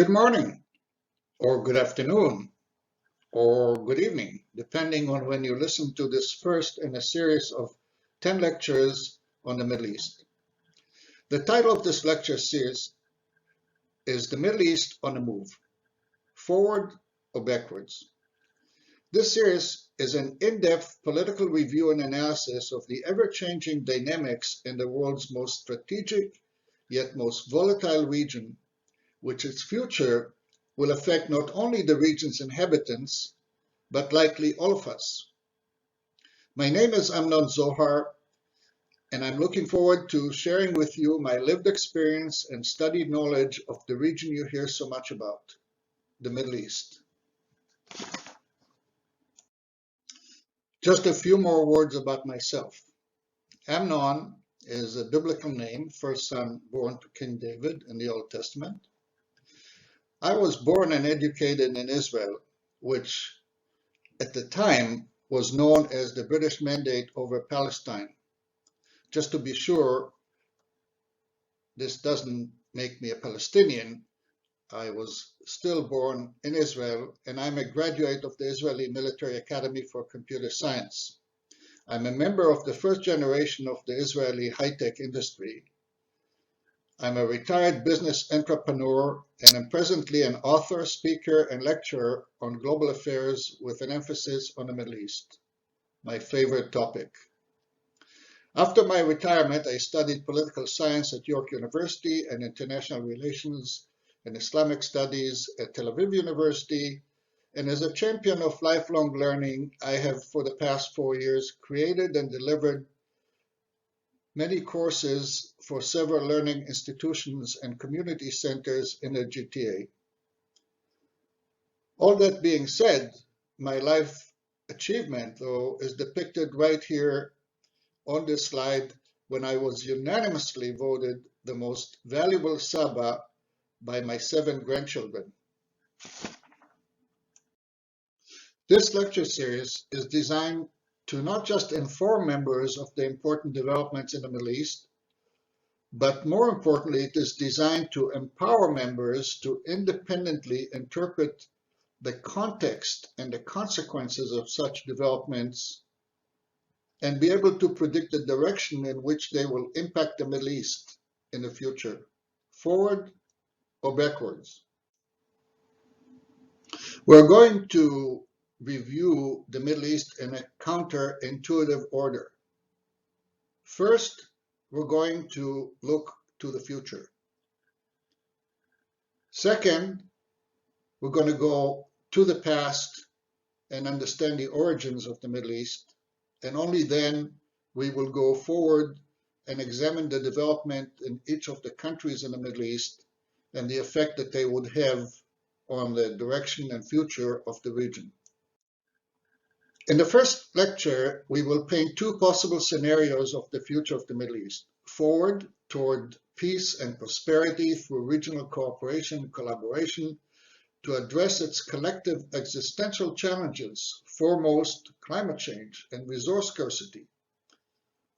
Good morning, or good afternoon, or good evening, depending on when you listen to this first in a series of 10 lectures on the Middle East. The title of this lecture series is The Middle East on the Move, Forward or Backwards. This series is an in-depth political review and analysis of the ever-changing dynamics in the world's most strategic yet most volatile region, which its future will affect not only the region's inhabitants, but likely all of us. My name is Amnon Zohar, and I'm looking forward to sharing with you my lived experience and studied knowledge of the region you hear so much about, the Middle East. Just a few more words about myself. Amnon is a biblical name, first son born to King David in the Old Testament. I was born and educated in Israel, which at the time was known as the British Mandate over Palestine. Just to be sure, this doesn't make me a Palestinian. I was still born in Israel, and I'm a graduate of the Israeli Military Academy for Computer Science. I'm a member of the first generation of the Israeli high-tech industry. I'm a retired business entrepreneur, and I'm presently an author, speaker, and lecturer on global affairs with an emphasis on the Middle East, my favorite topic. After my retirement, I studied political science at York University and international relations and Islamic studies at Tel Aviv University. And as a champion of lifelong learning, I have for the past 4 years created and delivered many courses for several learning institutions and community centers in the GTA. All that being said, my life achievement, though, is depicted right here on this slide when I was unanimously voted the most valuable Saba by my 7 grandchildren. This lecture series is designed to not just inform members of the important developments in the Middle East, but more importantly, it is designed to empower members to independently interpret the context and the consequences of such developments and be able to predict the direction in which they will impact the Middle East in the future, forward or backwards. We're going to review the Middle East in a counterintuitive order. First, we're going to look to the future. Second, we're going to go to the past and understand the origins of the Middle East, and only then we will go forward and examine the development in each of the countries in the Middle East and the effect that they would have on the direction and future of the region. In the first lecture, we will paint 2 possible scenarios of the future of the Middle East: forward toward peace and prosperity through regional cooperation and collaboration to address its collective existential challenges, foremost climate change and resource scarcity,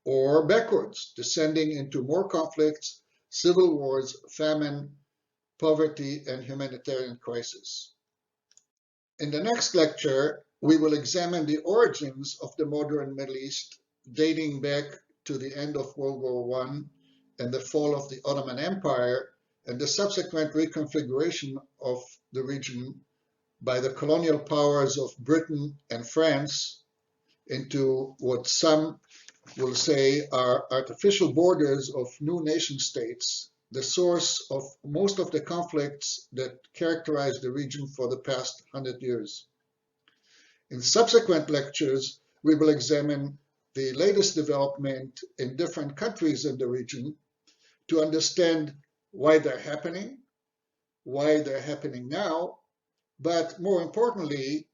or backwards, descending into more conflicts, civil wars, famine, poverty, and humanitarian crisis. In the next lecture, we will examine the origins of the modern Middle East, dating back to the end of World War I and the fall of the Ottoman Empire, and the subsequent reconfiguration of the region by the colonial powers of Britain and France into what some will say are artificial borders of new nation states, the source of most of the conflicts that characterize the region for the past 100 years. In subsequent lectures, we will examine the latest development in different countries in the region to understand why they're happening now, but more importantly,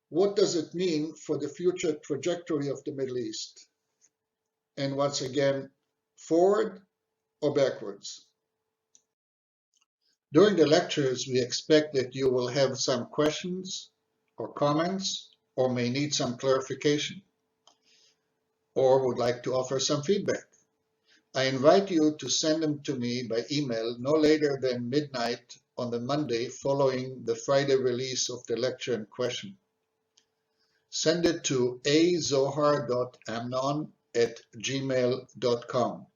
what does it mean for the future trajectory of the Middle East? And once again, forward or backwards? During the lectures, we expect that you will have some questions or comments, or may need some clarification, or would like to offer some feedback. I invite you to send them to me by email no later than midnight on the Monday following the Friday release of the lecture in question. Send it to azohar.amnon@gmail.com.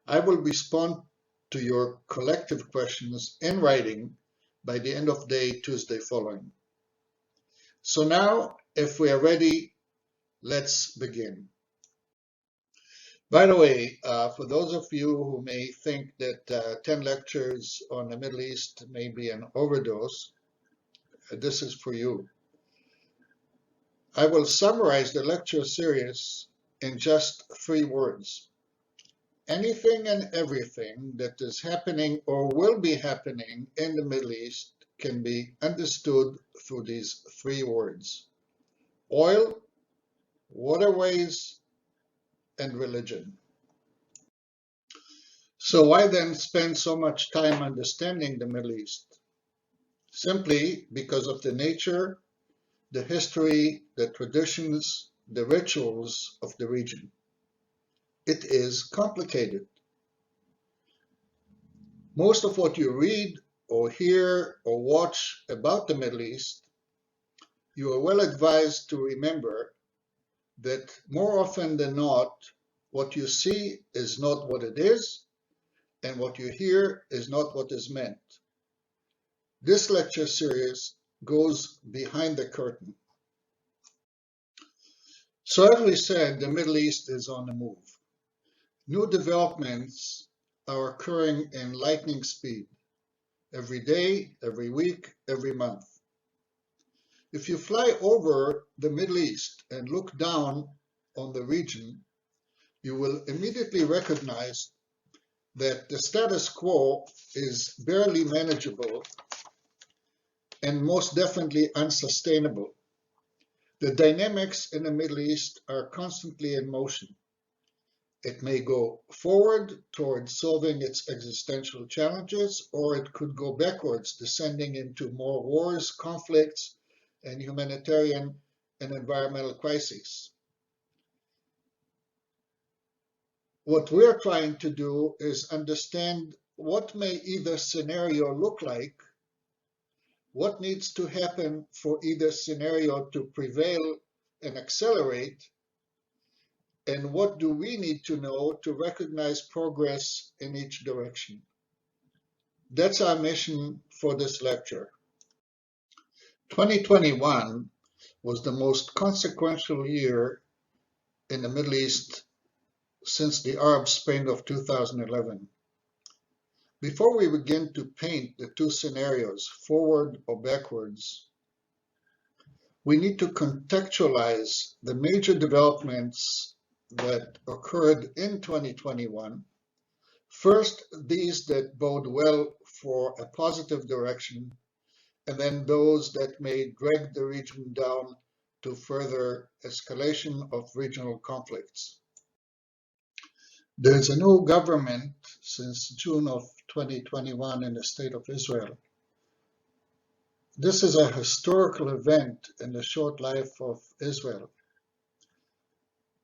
I will respond to your collective questions in writing by the end of day Tuesday following. So now, if we are ready, let's begin. By the way, for those of you who may think that 10 lectures on the Middle East may be an overdose, this is for you. I will summarize the lecture series in just 3 words. Anything and everything that is happening or will be happening in the Middle East can be understood through these 3 words: oil, waterways, and religion. So why then spend so much time understanding the Middle East? Simply because of the nature, the history, the traditions, the rituals of the region. It is complicated. Most of what you read or hear or watch about the Middle East, you are well advised to remember that more often than not, what you see is not what it is, and what you hear is not what is meant. This lecture series goes behind the curtain. So as we said, the Middle East is on the move. New developments are occurring in lightning speed, every day, every week, every month. If you fly over the Middle East and look down on the region, you will immediately recognize that the status quo is barely manageable and most definitely unsustainable. The dynamics in the Middle East are constantly in motion. It may go forward towards solving its existential challenges, or it could go backwards, descending into more wars, conflicts, and humanitarian and environmental crises. What we're trying to do is understand what may either scenario look like, what needs to happen for either scenario to prevail and accelerate, and what do we need to know to recognize progress in each direction. That's our mission for this lecture. 2021 was the most consequential year in the Middle East since the Arab Spring of 2011. Before we begin to paint the 2 scenarios, forward or backwards, we need to contextualize the major developments that occurred in 2021. First, these that bode well for a positive direction, and then those that may drag the region down to further escalation of regional conflicts. There's a new government since June of 2021 in the State of Israel. This is a historical event in the short life of Israel.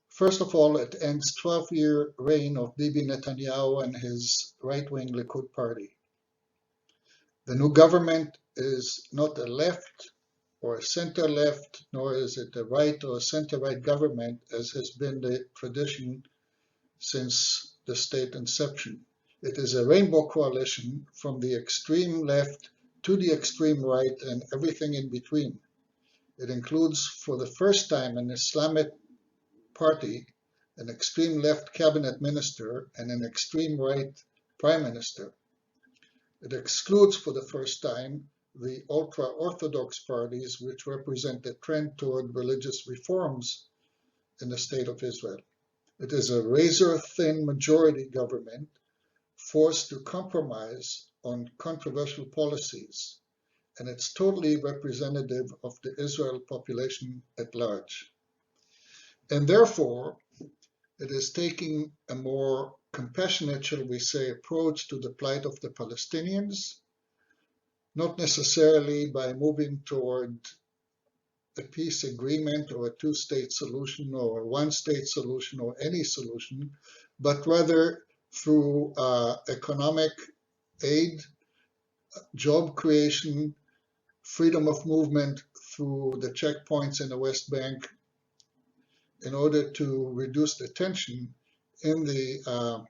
First of all, it ends 12-year reign of Bibi Netanyahu and his right-wing Likud party. The new government is not a left or a center-left, nor is it a right or a center-right government, as has been the tradition since the state inception. It is a rainbow coalition from the extreme left to the extreme right and everything in between. It includes, for the first time, an Islamic party, an extreme left cabinet minister, and an extreme right prime minister. It excludes, for the first time, the ultra-Orthodox parties, which represent a trend toward religious reforms in the State of Israel. It is a razor-thin majority government forced to compromise on controversial policies, and it's totally representative of the Israel population at large. And therefore, it is taking a more compassionate, shall we say, approach to the plight of the Palestinians, not necessarily by moving toward a peace agreement or a 2-state solution or a 1-state solution or any solution, but rather through economic aid, job creation, freedom of movement through the checkpoints in the West Bank in order to reduce the tension in the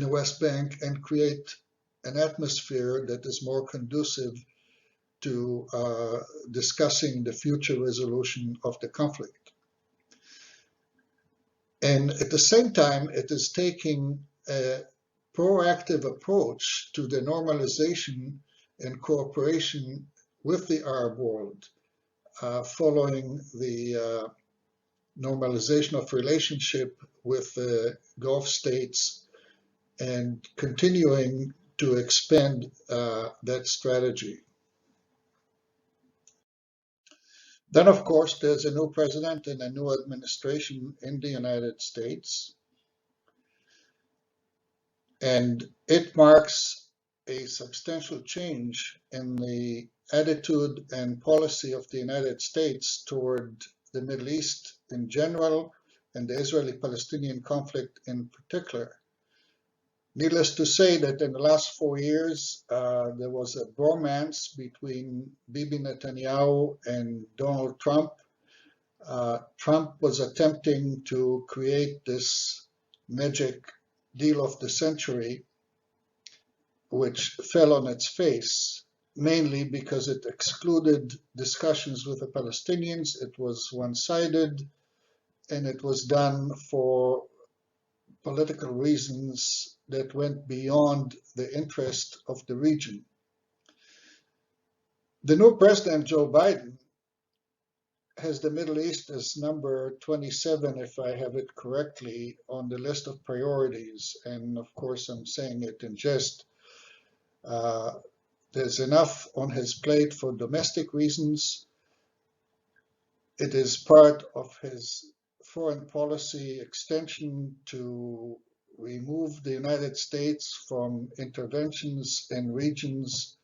West Bank and create an atmosphere that is more conducive to discussing the future resolution of the conflict. And at the same time, it is taking a proactive approach to the normalization and cooperation with the Arab world, following the normalization of relationship with the Gulf states and continuing to expand that strategy. Then, of course, there's a new president and a new administration in the United States, and it marks a substantial change in the attitude and policy of the United States toward the Middle East in general and the Israeli-Palestinian conflict in particular. Needless to say that in the last 4 years, there was a bromance between Bibi Netanyahu and Donald Trump. Trump was attempting to create this magic deal of the century, which fell on its face, mainly because it excluded discussions with the Palestinians. It was one-sided, and it was done for political reasons that went beyond the interest of the region. The new president, Joe Biden, has the Middle East as number 27, if I have it correctly, on the list of priorities. And of course, I'm saying it in jest. There's enough on his plate for domestic reasons. It is part of his foreign policy extension to remove the United States from interventions in regions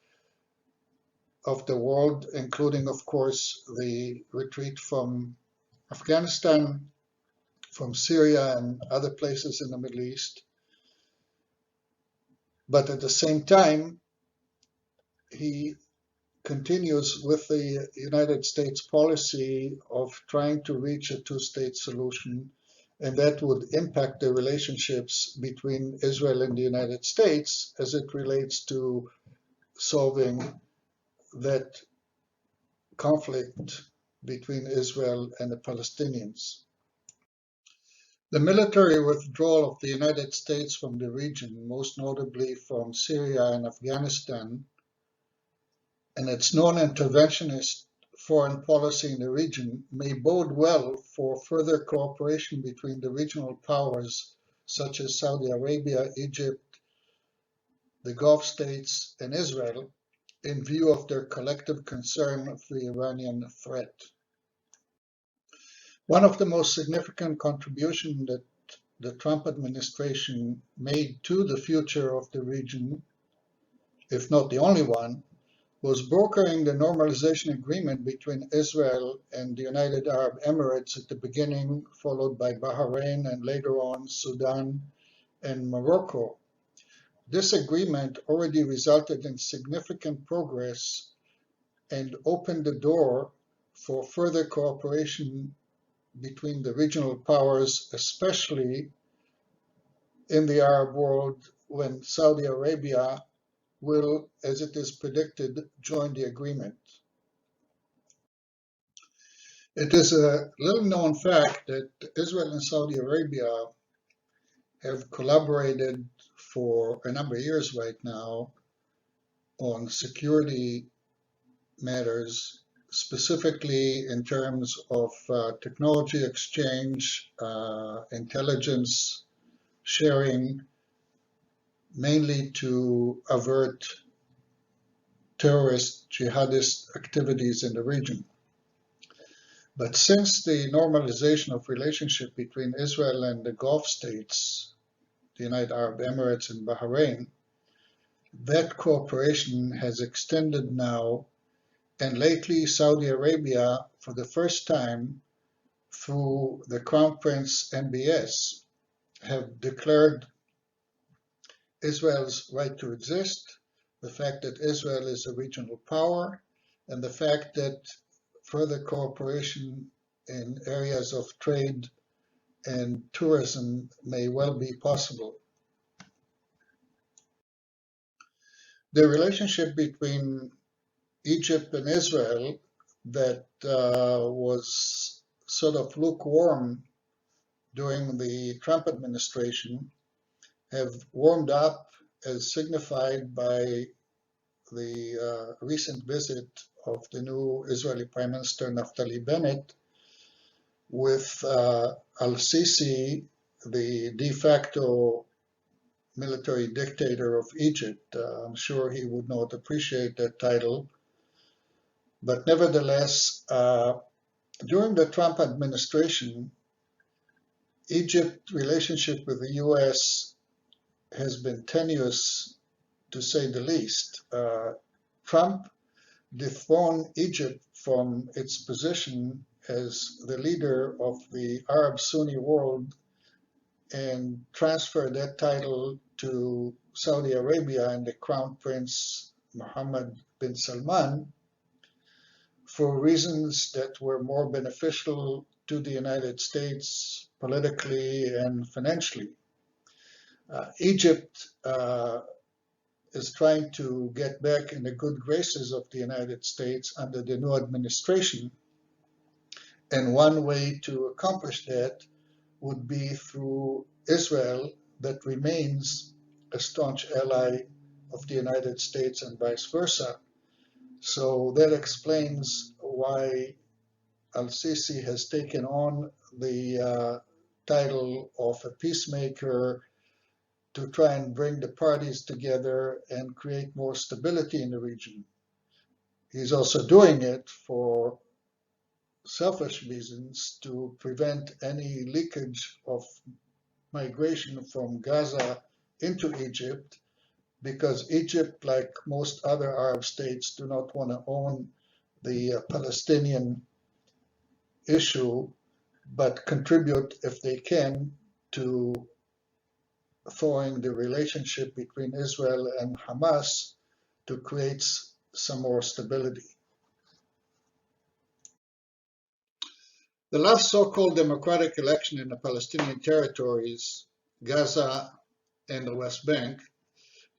of the world, including, of course, the retreat from Afghanistan, from Syria, and other places in the Middle East. But at the same time, he continues with the United States policy of trying to reach a two-state solution, and that would impact the relationships between Israel and the United States as it relates to solving that conflict between Israel and the Palestinians. The military withdrawal of the United States from the region, most notably from Syria and Afghanistan, and its non-interventionist foreign policy in the region may bode well for further cooperation between the regional powers such as Saudi Arabia, Egypt, the Gulf states, and Israel in view of their collective concern of the Iranian threat. One of the most significant contributions that the Trump administration made to the future of the region, if not the only one, was brokering the normalization agreement between Israel and the United Arab Emirates at the beginning, followed by Bahrain and later on Sudan and Morocco. This agreement already resulted in significant progress and opened the door for further cooperation between the regional powers, especially in the Arab world when Saudi Arabia will, as it is predicted, join the agreement. It is a little-known fact that Israel and Saudi Arabia have collaborated for a number of years right now on security matters, specifically in terms of technology exchange, intelligence sharing, mainly to avert terrorist jihadist activities in the region. But since the normalization of relationship between Israel and the Gulf states, the United Arab Emirates and Bahrain, that cooperation has extended now, and lately Saudi Arabia, for the first time, through the Crown Prince MBS, have declared Israel's right to exist, the fact that Israel is a regional power, and the fact that further cooperation in areas of trade and tourism may well be possible. The relationship between Egypt and Israel that was sort of lukewarm during the Trump administration have warmed up as signified by the recent visit of the new Israeli Prime Minister Naftali Bennett with al-Sisi, the de facto military dictator of Egypt. I'm sure he would not appreciate that title, but nevertheless, during the Trump administration, Egypt's relationship with the U.S. has been tenuous, to say the least. Trump dethroned Egypt from its position as the leader of the Arab Sunni world and transferred that title to Saudi Arabia and the Crown Prince Mohammed bin Salman for reasons that were more beneficial to the United States politically and financially. Egypt is trying to get back in the good graces of the United States under the new administration. And one way to accomplish that would be through Israel, that remains a staunch ally of the United States and vice versa. So that explains why al-Sisi has taken on the title of a peacemaker to try and bring the parties together and create more stability in the region. He's also doing it for selfish reasons to prevent any leakage of migration from Gaza into Egypt, because Egypt, like most other Arab states, do not want to own the Palestinian issue, but contribute, if they can, to thawing the relationship between Israel and Hamas to create some more stability. The last so-called democratic election in the Palestinian territories, Gaza and the West Bank,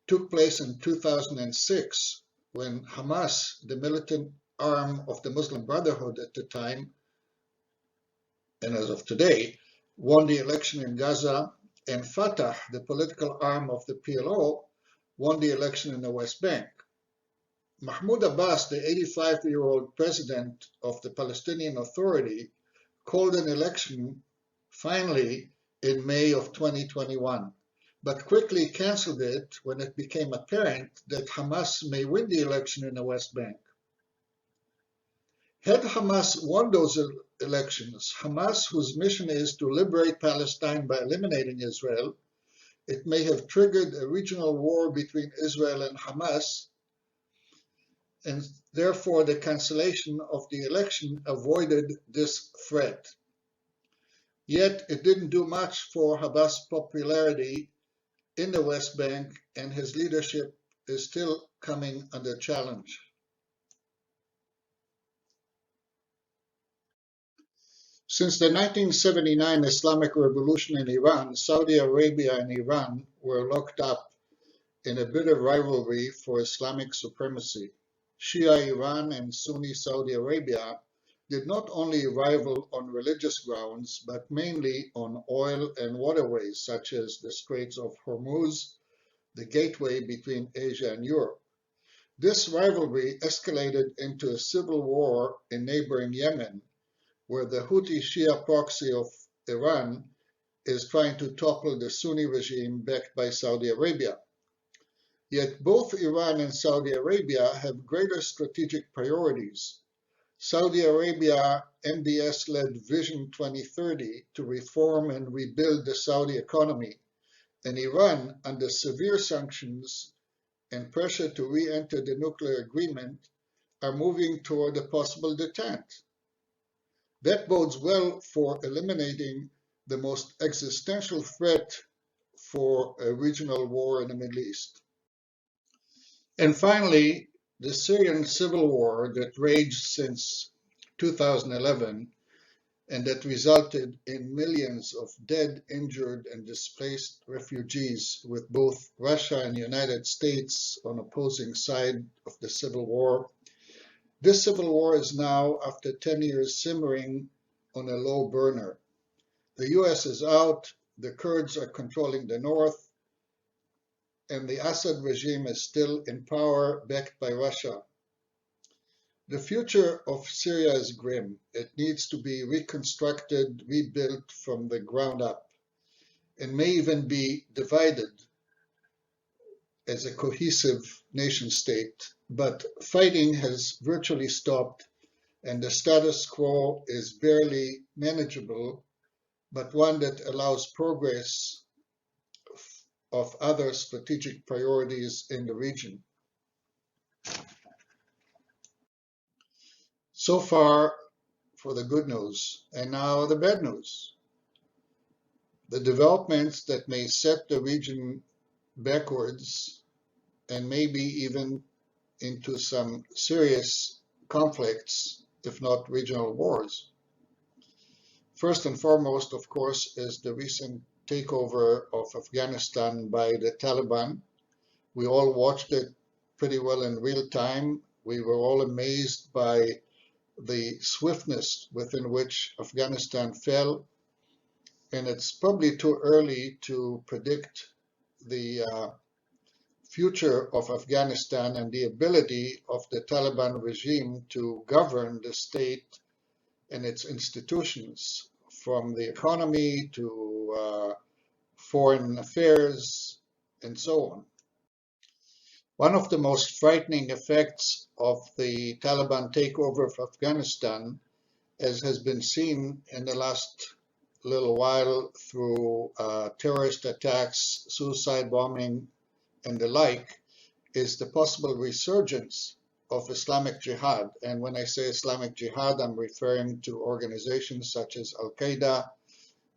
took place in 2006 when Hamas, the militant arm of the Muslim Brotherhood at the time, and as of today, won the election in Gaza, and Fatah, the political arm of the PLO, won the election in the West Bank. Mahmoud Abbas, the 85-year-old president of the Palestinian Authority, called an election finally in May of 2021, but quickly canceled it when it became apparent that Hamas may win the election in the West Bank. Had Hamas won those elections, Hamas, whose mission is to liberate Palestine by eliminating Israel, it may have triggered a regional war between Israel and Hamas, and therefore the cancellation of the election avoided this threat. Yet it didn't do much for Abbas' popularity in the West Bank, and his leadership is still coming under challenge. Since the 1979 Islamic Revolution in Iran, Saudi Arabia and Iran were locked up in a bitter rivalry for Islamic supremacy. Shia Iran and Sunni Saudi Arabia did not only rival on religious grounds, but mainly on oil and waterways such as the Straits of Hormuz, the gateway between Asia and Europe. This rivalry escalated into a civil war in neighboring Yemen, where the Houthi Shia proxy of Iran is trying to topple the Sunni regime backed by Saudi Arabia. Yet both Iran and Saudi Arabia have greater strategic priorities. Saudi Arabia MBS-led Vision 2030 to reform and rebuild the Saudi economy, and Iran, under severe sanctions and pressure to re-enter the nuclear agreement, are moving toward a possible detente. That bodes well for eliminating the most existential threat for a regional war in the Middle East. And finally, the Syrian civil war that raged since 2011 and that resulted in millions of dead, injured, and displaced refugees, with both Russia and the United States on opposing sides of the civil war. This civil war is now, after 10 years, simmering on a low burner. The US is out, the Kurds are controlling the north, and the Assad regime is still in power, backed by Russia. The future of Syria is grim. It needs to be reconstructed, rebuilt from the ground up, and may even be divided as a cohesive nation state. But fighting has virtually stopped, and the status quo is barely manageable, but one that allows progress of other strategic priorities in the region. So far for the good news, and now the bad news. The developments that may set the region backwards and maybe even into some serious conflicts, if not regional wars. First and foremost, of course, is the recent takeover of Afghanistan by the Taliban. We all watched it pretty well in real time. We were all amazed by the swiftness within which Afghanistan fell, and it's probably too early to predict the future of Afghanistan and the ability of the Taliban regime to govern the state and its institutions, from the economy to foreign affairs and so on. One of the most frightening effects of the Taliban takeover of Afghanistan, as has been seen in the last little while through terrorist attacks, suicide bombing, and the like, is the possible resurgence of Islamic Jihad. And when I say Islamic Jihad, I'm referring to organizations such as Al-Qaeda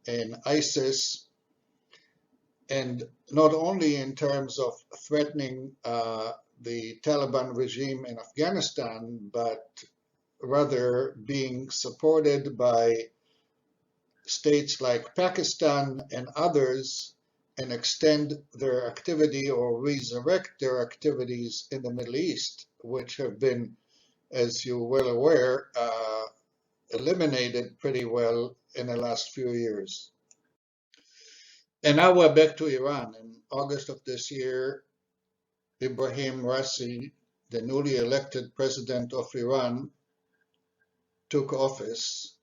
and ISIS, and not only in terms of threatening the Taliban regime in Afghanistan, but rather being supported by states like Pakistan and others, and extend their activity or resurrect their activities in the Middle East, which have been, as you're well aware, eliminated pretty well in the last few years. And now we're back to Iran. In August of this year, Ibrahim Raisi, the newly elected president of Iran, took office.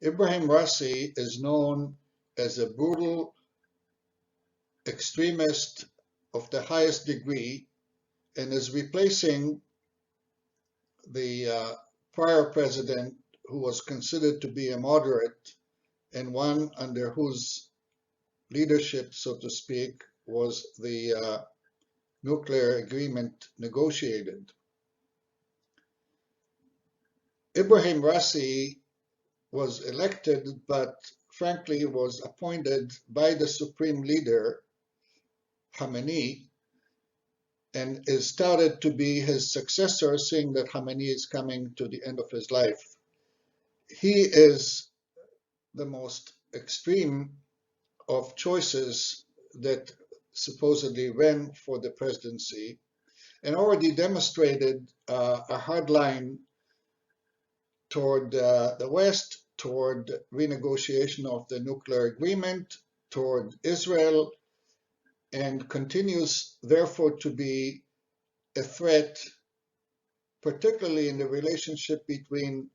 Ibrahim Raisi is known as a brutal extremist of the highest degree and is replacing the prior president, who was considered to be a moderate and one under whose leadership, so to speak, was the nuclear agreement negotiated. Ibrahim Raisi was elected, but frankly was appointed by the supreme leader, Khamenei, and is touted to be his successor, seeing that Khamenei is coming to the end of his life. He is the most extreme of choices that supposedly ran for the presidency, and already demonstrated a hard line toward the West, toward renegotiation of the nuclear agreement, toward Israel, and continues therefore to be a threat, particularly in the relationship between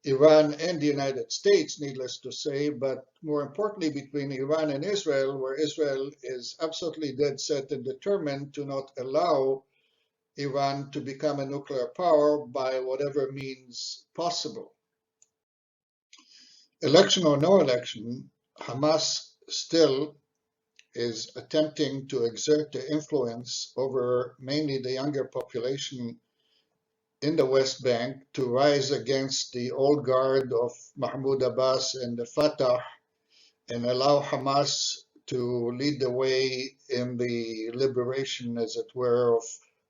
Iran and the United States, needless to say, but more importantly between Iran and Israel, where Israel is absolutely dead set and determined to not allow Iran to become a nuclear power by whatever means possible. Election or no election, Hamas still is attempting to exert the influence over mainly the younger population in the West Bank to rise against the old guard of Mahmoud Abbas and the Fatah, and allow Hamas to lead the way in the liberation, as it were, of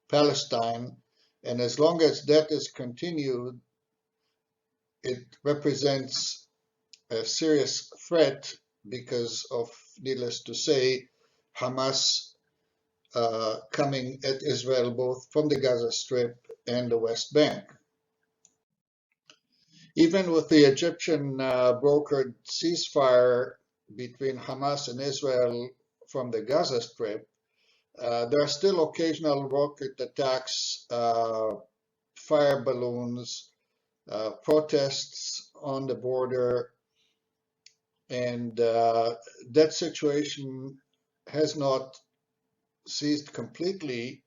Palestine. And as long as that is continued, it represents a serious threat because of, needless to say, Hamas coming at Israel both from the Gaza Strip and the West Bank. Even with the Egyptian brokered ceasefire between Hamas and Israel from the Gaza Strip, there are still occasional rocket attacks, fire balloons, protests on the border, and that situation has not ceased completely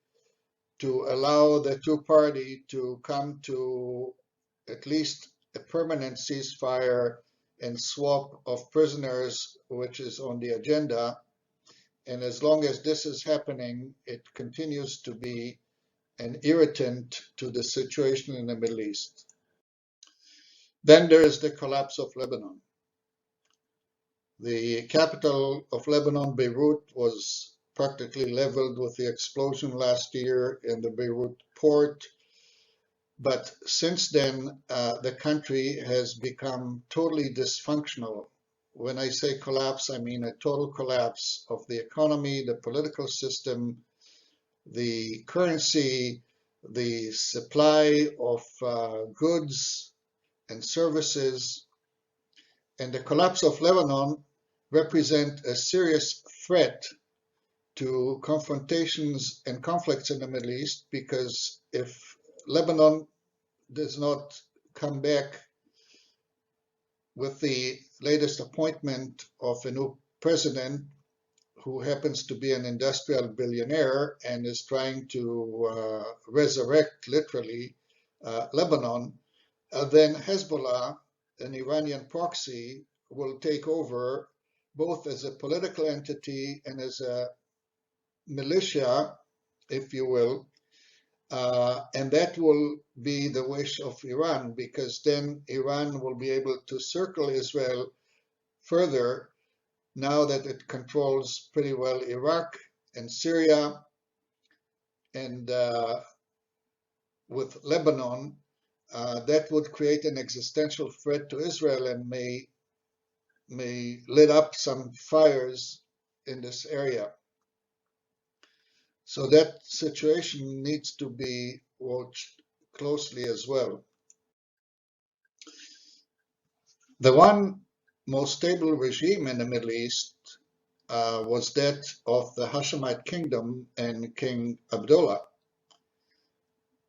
to allow the two parties to come to at least a permanent ceasefire and swap of prisoners, which is on the agenda. And as long as this is happening, it continues to be an irritant to the situation in the Middle East. Then there is the collapse of Lebanon. The capital of Lebanon, Beirut, was practically leveled with the explosion last year in the Beirut port. But since then, the country has become totally dysfunctional. When I say collapse, I mean a total collapse of the economy, the political system, the currency, the supply of goods and services. And the collapse of Lebanon represent a serious threat to confrontations and conflicts in the Middle East, because if Lebanon does not come back with the latest appointment of a new president who happens to be an industrial billionaire and is trying to resurrect, literally, Lebanon, then Hezbollah, an Iranian proxy, will take over both as a political entity and as a militia, if you will, and that will be the wish of Iran, because then Iran will be able to circle Israel further now that it controls pretty well Iraq and Syria, and with Lebanon, that would create an existential threat to Israel and may lit up some fires in this area. So that situation needs to be watched closely as well. The one most stable regime in the Middle East was that of the Hashemite kingdom and King Abdullah.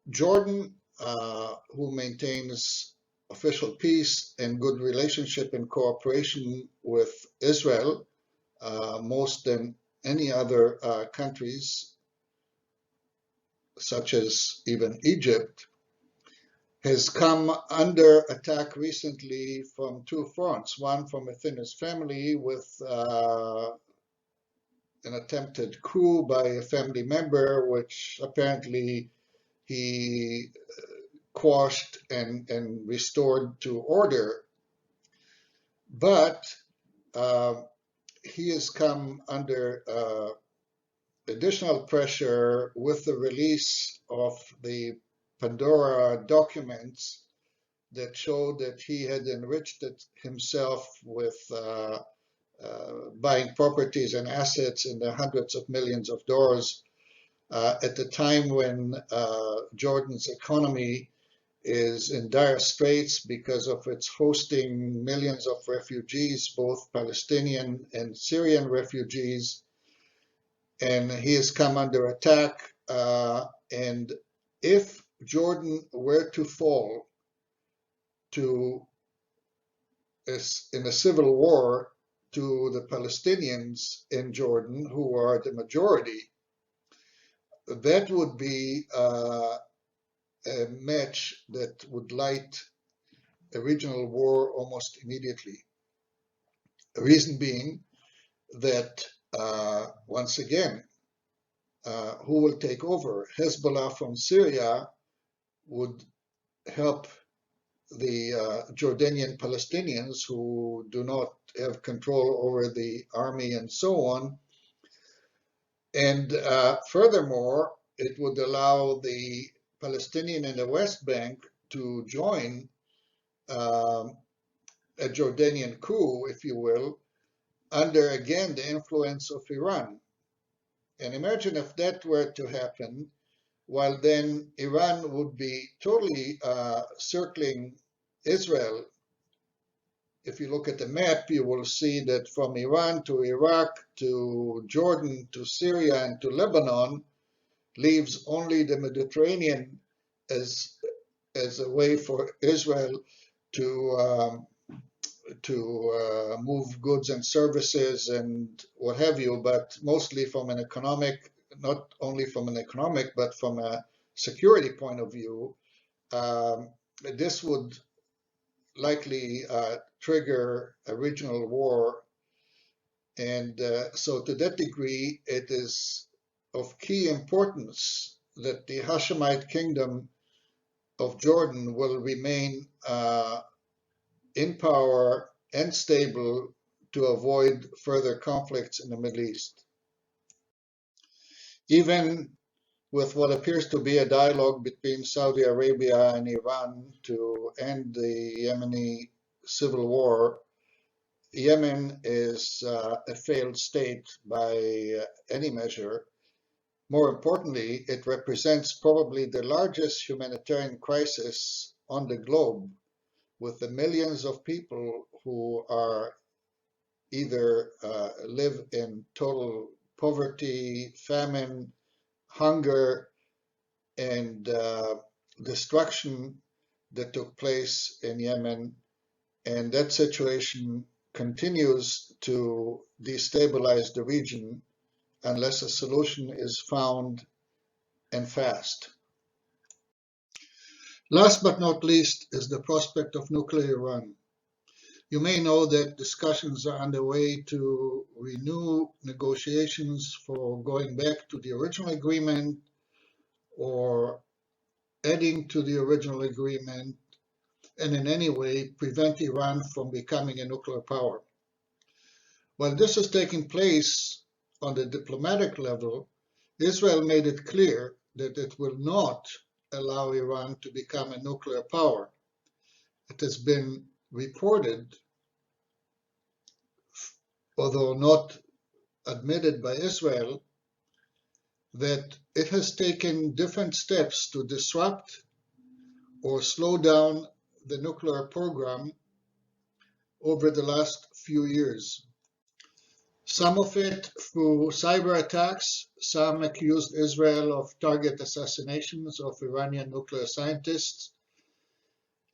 Jordan, who maintains official peace and good relationship and cooperation with Israel, most than any other countries, such as even Egypt, has come under attack recently from two fronts. One from within his family with an attempted coup by a family member, which apparently he quashed and restored to order. But he has come under additional pressure with the release of the Pandora documents that showed that he had enriched himself with buying properties and assets in the hundreds of millions of dollars at the time when Jordan's economy is in dire straits because of its hosting millions of refugees, both Palestinian and Syrian refugees. And he has come under attack. And if Jordan were to fall in a civil war to the Palestinians in Jordan, who are the majority, that would be a match that would light a regional war almost immediately. The reason being that, once again, who will take over? Hezbollah from Syria would help the Jordanian Palestinians who do not have control over the army and so on. And furthermore, it would allow the Palestinian in the West Bank to join a Jordanian coup, if you will, under again the influence of Iran. And imagine if that were to happen, while then Iran would be totally circling Israel. If you look at the map, you will see that from Iran to Iraq to Jordan to Syria and to Lebanon leaves only the Mediterranean as a way for Israel to move goods and services and what have you, but mostly from an economic, not only from an economic, but from a security point of view. This would likely trigger a regional war. And so to that degree, it is of key importance that the Hashemite kingdom of Jordan will remain in power and stable to avoid further conflicts in the Middle East. Even with what appears to be a dialogue between Saudi Arabia and Iran to end the Yemeni civil war, Yemen is a failed state by any measure. More importantly, it represents probably the largest humanitarian crisis on the globe, with the millions of people who are either live in total poverty, famine, hunger, and destruction that took place in Yemen. And that situation continues to destabilize the region unless a solution is found and fast. Last but not least is the prospect of nuclear Iran. You may know that discussions are underway to renew negotiations for going back to the original agreement or adding to the original agreement and in any way prevent Iran from becoming a nuclear power. While this is taking place on the diplomatic level, Israel made it clear that it will not allow Iran to become a nuclear power. It has been reported, although not admitted by Israel, that it has taken different steps to disrupt or slow down the nuclear program over the last few years. Some of it through cyber attacks. Some accused Israel of target assassinations of Iranian nuclear scientists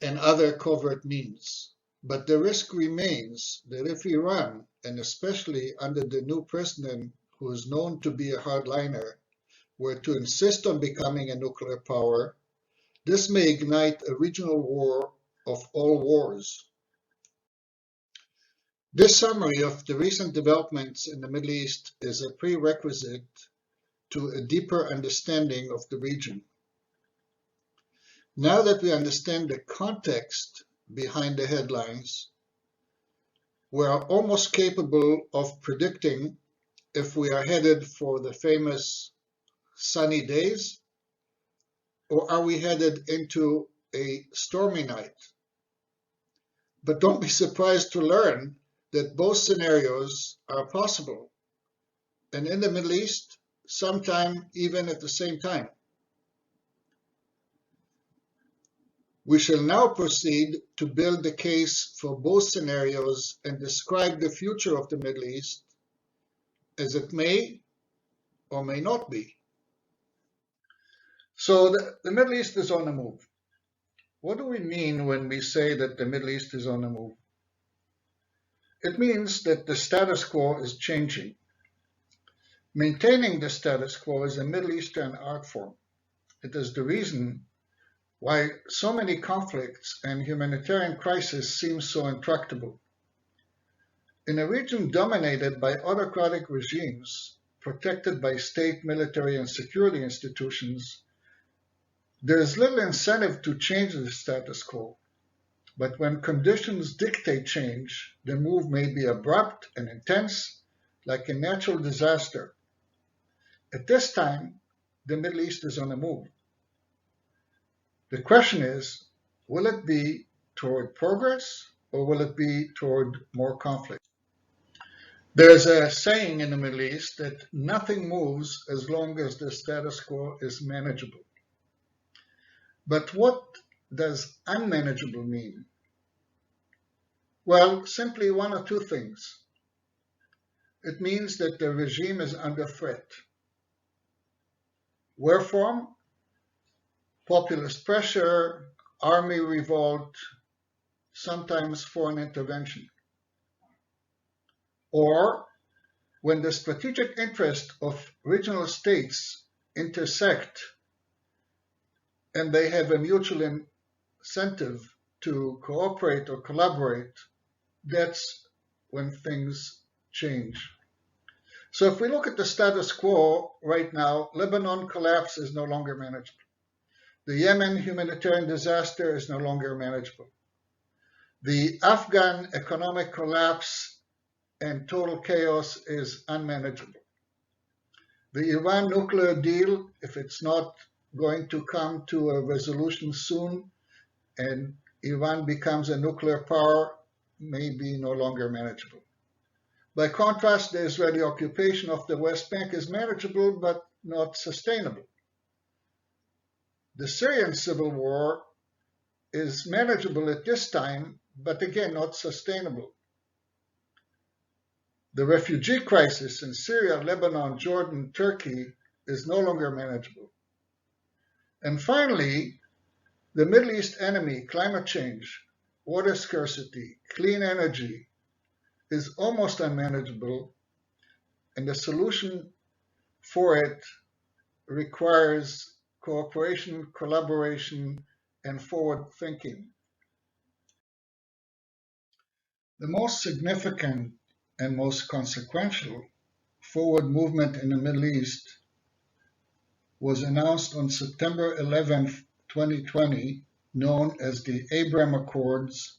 and other covert means. But the risk remains that if Iran, and especially under the new president who is known to be a hardliner, were to insist on becoming a nuclear power, this may ignite a regional war of all wars. This summary of the recent developments in the Middle East is a prerequisite to a deeper understanding of the region. Now that we understand the context behind the headlines, we are almost capable of predicting if we are headed for the famous sunny days, or are we headed into a stormy night? But don't be surprised to learn that both scenarios are possible, and in the Middle East, sometime even at the same time. We shall now proceed to build the case for both scenarios and describe the future of the Middle East as it may or may not be. So the Middle East is on the move. What do we mean when we say that the Middle East is on the move? It means that the status quo is changing. Maintaining the status quo is a Middle Eastern art form. It is the reason why so many conflicts and humanitarian crises seem so intractable. In a region dominated by autocratic regimes, protected by state, military, and security institutions, there is little incentive to change the status quo. But when conditions dictate change, the move may be abrupt and intense, like a natural disaster. At this time, the Middle East is on the move. The question is, will it be toward progress or will it be toward more conflict? There's a saying in the Middle East that nothing moves as long as the status quo is manageable. But what does unmanageable mean? Well, simply one or two things. It means that the regime is under threat. Wherefore? Populist pressure, army revolt, sometimes foreign intervention. Or when the strategic interests of regional states intersect and they have a mutual incentive to cooperate or collaborate, that's when things change. So if we look at the status quo right now, Lebanon collapse is no longer manageable. The Yemen humanitarian disaster is no longer manageable. The Afghan economic collapse and total chaos is unmanageable. The Iran nuclear deal, if it's not going to come to a resolution soon and Iran becomes a nuclear power, may be no longer manageable. By contrast, the Israeli occupation of the West Bank is manageable but not sustainable. The Syrian civil war is manageable at this time, but again, not sustainable. The refugee crisis in Syria, Lebanon, Jordan, Turkey is no longer manageable. And finally, the Middle East enemy, climate change, water scarcity, clean energy, is almost unmanageable, and the solution for it requires cooperation, collaboration, and forward thinking. The most significant and most consequential forward movement in the Middle East was announced on September 11, 2020, known as the Abraham Accords,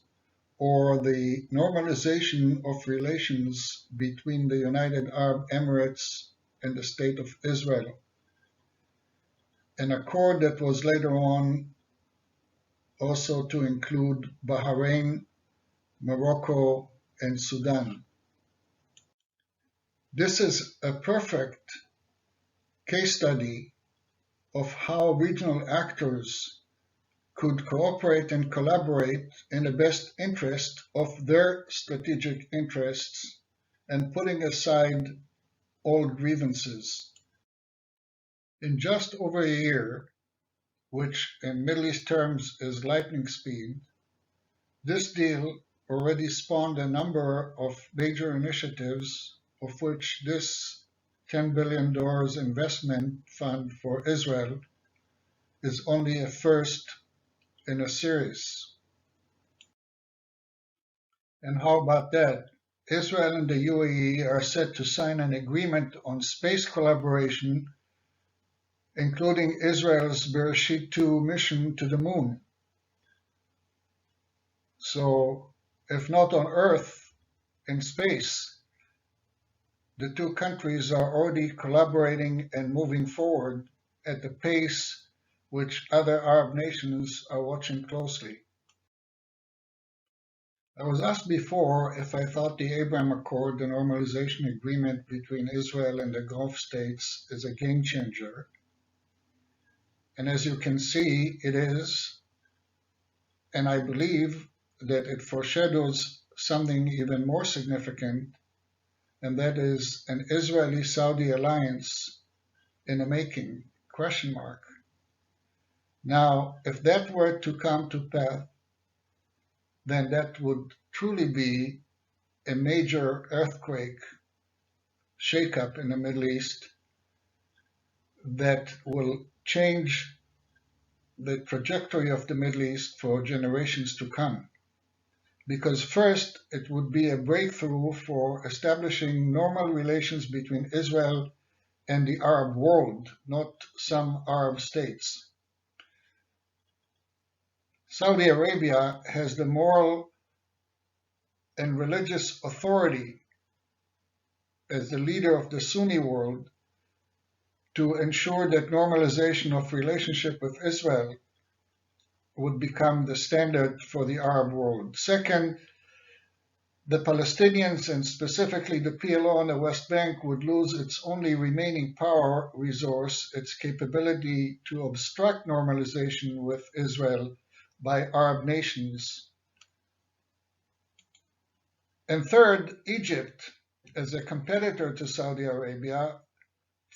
or the normalization of relations between the United Arab Emirates and the State of Israel, an accord that was later on also to include Bahrain, Morocco, and Sudan. This is a perfect case study of how regional actors could cooperate and collaborate in the best interest of their strategic interests and putting aside old grievances. In just over a year, which in Middle East terms is lightning speed, this deal already spawned a number of major initiatives, of which this $10 billion investment fund for Israel is only a first in a series. And how about that? Israel and the UAE are set to sign an agreement on space collaboration, including Israel's Bereshit 2 mission to the moon. So, if not on Earth, in space, the two countries are already collaborating and moving forward at the pace which other Arab nations are watching closely. I was asked before if I thought the Abraham Accord, the normalization agreement between Israel and the Gulf states, is a game changer. And as you can see, it is. And I believe that it foreshadows something even more significant, and that is an Israeli-Saudi alliance in the making, question mark. Now, if that were to come to pass, then that would truly be a major earthquake shakeup in the Middle East that will change the trajectory of the Middle East for generations to come. Because first, it would be a breakthrough for establishing normal relations between Israel and the Arab world, not some Arab states. Saudi Arabia has the moral and religious authority as the leader of the Sunni world to ensure that normalization of relationship with Israel would become the standard for the Arab world. Second, the Palestinians, and specifically the PLO on the West Bank, would lose its only remaining power resource, its capability to obstruct normalization with Israel by Arab nations. And third, Egypt, as a competitor to Saudi Arabia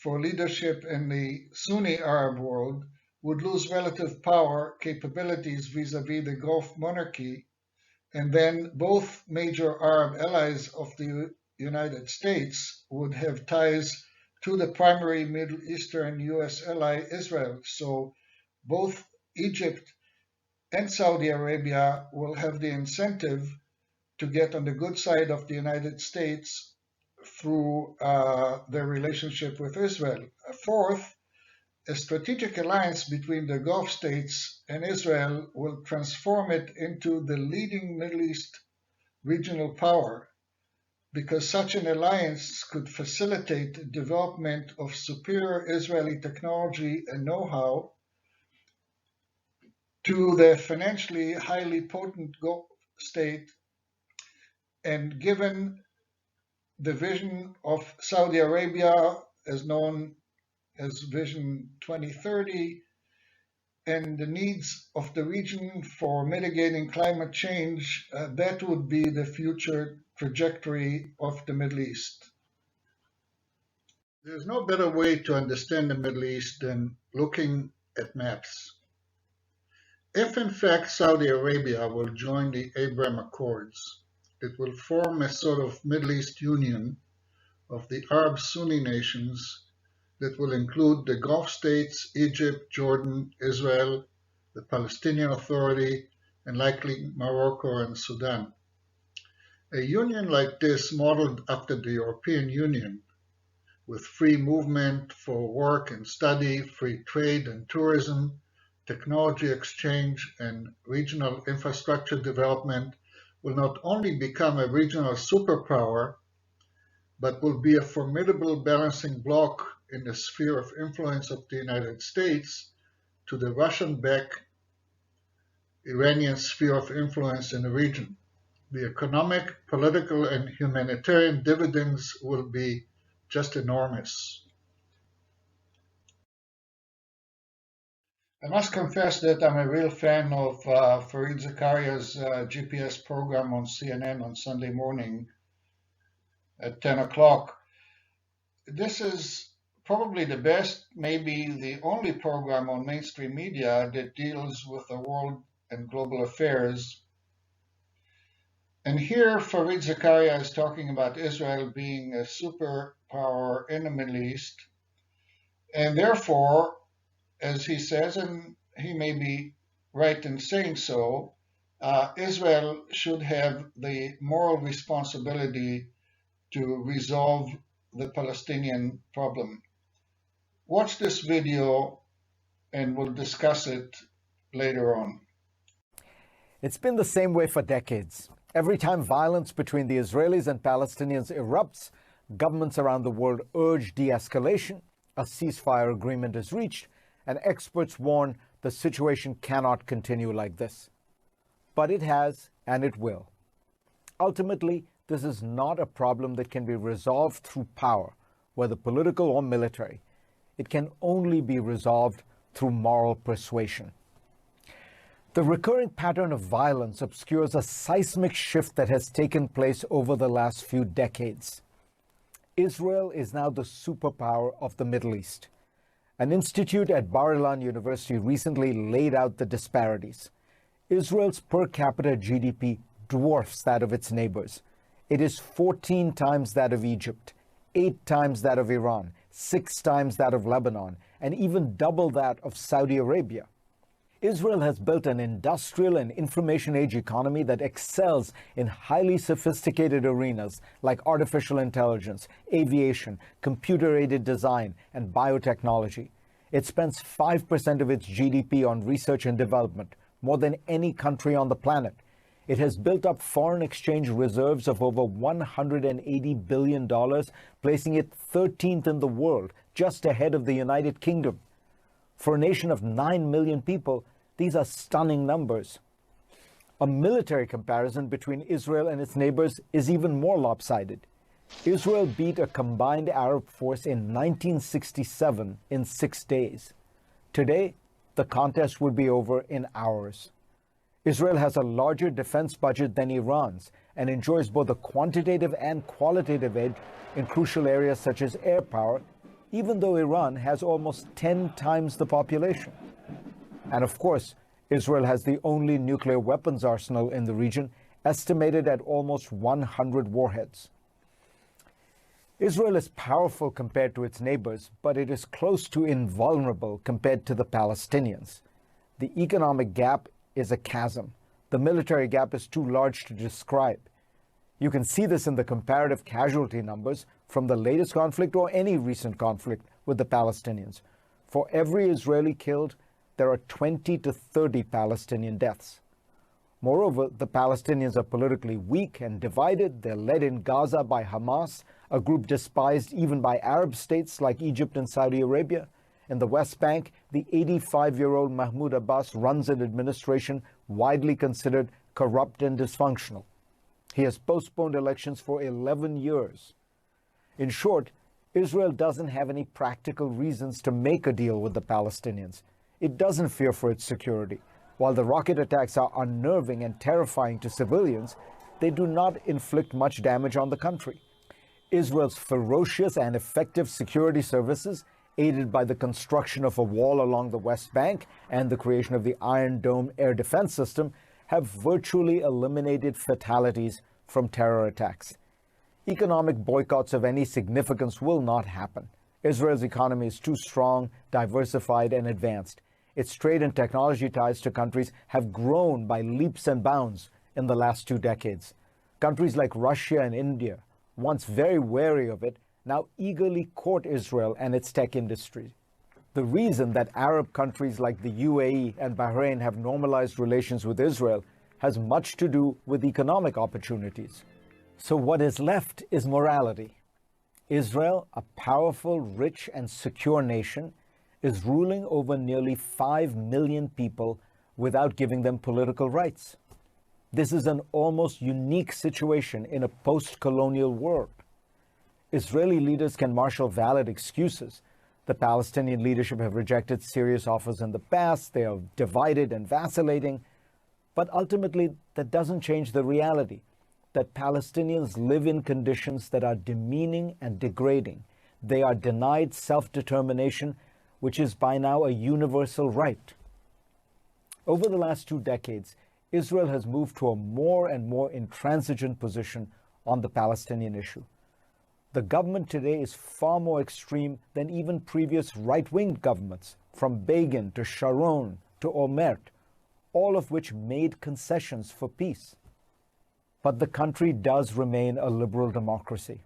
for leadership in the Sunni Arab world, would lose relative power capabilities vis-à-vis the Gulf monarchy, and then both major Arab allies of the United States would have ties to the primary Middle Eastern US ally, Israel. So both Egypt and Saudi Arabia will have the incentive to get on the good side of the United States through their relationship with Israel. Fourth, a strategic alliance between the Gulf states and Israel will transform it into the leading Middle East regional power, because such an alliance could facilitate development of superior Israeli technology and know-how to the financially highly potent Gulf state. And given the vision of Saudi Arabia, as known as Vision 2030, and the needs of the region for mitigating climate change, that would be the future trajectory of the Middle East. There's no better way to understand the Middle East than looking at maps. If in fact Saudi Arabia will join the Abraham Accords, it will form a sort of Middle East union of the Arab Sunni nations that will include the Gulf states, Egypt, Jordan, Israel, the Palestinian Authority, and likely Morocco and Sudan. A union like this, modeled after the European Union, with free movement for work and study, free trade and tourism, technology exchange, and regional infrastructure development, will not only become a regional superpower, but will be a formidable balancing bloc in the sphere of influence of the United States to the Russian-backed Iranian sphere of influence in the region. The economic, political, and humanitarian dividends will be just enormous. I must confess that I'm a real fan of Fareed Zakaria's GPS program on CNN on Sunday morning at 10 o'clock. This is probably the best, maybe the only program on mainstream media that deals with the world and global affairs. And here Fareed Zakaria is talking about Israel being a superpower in the Middle East, and therefore, as he says, and he may be right in saying so, Israel should have the moral responsibility to resolve the Palestinian problem. Watch this video and we'll discuss it later on. It's been the same way for decades. Every time violence between the Israelis and Palestinians erupts, governments around the world urge de-escalation, a ceasefire agreement is reached, and experts warn the situation cannot continue like this. But it has, and it will. Ultimately, this is not a problem that can be resolved through power, whether political or military. It can only be resolved through moral persuasion. The recurring pattern of violence obscures a seismic shift that has taken place over the last few decades. Israel is now the superpower of the Middle East. An institute at Bar-Ilan University recently laid out the disparities. Israel's per capita GDP dwarfs that of its neighbors. It is 14 times that of Egypt, 8 times that of Iran, 6 times that of Lebanon, and even double that of Saudi Arabia. Israel has built an industrial and information age economy that excels in highly sophisticated arenas like artificial intelligence, aviation, computer-aided design, and biotechnology. It spends 5% of its GDP on research and development, more than any country on the planet. It has built up foreign exchange reserves of over $180 billion, placing it 13th in the world, just ahead of the United Kingdom. For a nation of 9 million people, these are stunning numbers. A military comparison between Israel and its neighbors is even more lopsided. Israel beat a combined Arab force in 1967 in 6 days. Today, the contest would be over in hours. Israel has a larger defense budget than Iran's and enjoys both a quantitative and qualitative edge in crucial areas such as air power, even though Iran has almost 10 times the population. And of course, Israel has the only nuclear weapons arsenal in the region, estimated at almost 100 warheads. Israel is powerful compared to its neighbors, but it is close to invulnerable compared to the Palestinians. The economic gap is a chasm. The military gap is too large to describe. You can see this in the comparative casualty numbers from the latest conflict or any recent conflict with the Palestinians. For every Israeli killed, there are 20 to 30 Palestinian deaths. Moreover, the Palestinians are politically weak and divided. They're led in Gaza by Hamas, a group despised even by Arab states like Egypt and Saudi Arabia. In the West Bank, the 85-year-old Mahmoud Abbas runs an administration widely considered corrupt and dysfunctional. He has postponed elections for 11 years. In short, Israel doesn't have any practical reasons to make a deal with the Palestinians. It doesn't fear for its security. While the rocket attacks are unnerving and terrifying to civilians, they do not inflict much damage on the country. Israel's ferocious and effective security services, aided by the construction of a wall along the West Bank and the creation of the Iron Dome air defense system, have virtually eliminated fatalities from terror attacks. Economic boycotts of any significance will not happen. Israel's economy is too strong, diversified, and advanced. Its trade and technology ties to countries have grown by leaps and bounds in the last 2 decades. Countries like Russia and India, once very wary of it, now eagerly court Israel and its tech industry. The reason that Arab countries like the UAE and Bahrain have normalized relations with Israel has much to do with economic opportunities. So what is left is morality. Israel, a powerful, rich, and secure nation, is ruling over nearly 5 million people without giving them political rights. This is an almost unique situation in a post-colonial world. Israeli leaders can marshal valid excuses. The Palestinian leadership have rejected serious offers in the past. They are divided and vacillating. But ultimately, that doesn't change the reality that Palestinians live in conditions that are demeaning and degrading. They are denied self-determination, which is by now a universal right. Over the last 2 decades, Israel has moved to a more and more intransigent position on the Palestinian issue. The government today is far more extreme than even previous right-wing governments, from Begin to Sharon to Olmert, all of which made concessions for peace. But the country does remain a liberal democracy.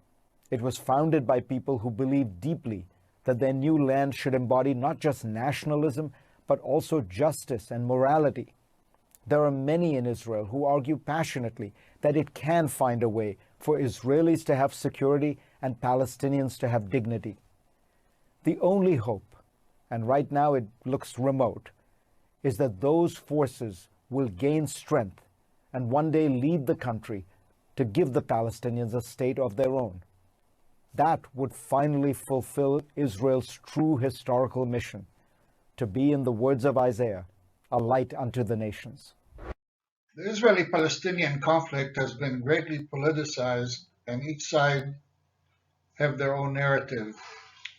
It was founded by people who believe deeply that their new land should embody not just nationalism, but also justice and morality. There are many in Israel who argue passionately that it can find a way for Israelis to have security and Palestinians to have dignity. The only hope, and right now it looks remote, is that those forces will gain strength and one day lead the country to give the Palestinians a state of their own. That would finally fulfill Israel's true historical mission, to be, in the words of Isaiah, a light unto the nations. The Israeli-Palestinian conflict has been greatly politicized, and each side have their own narrative.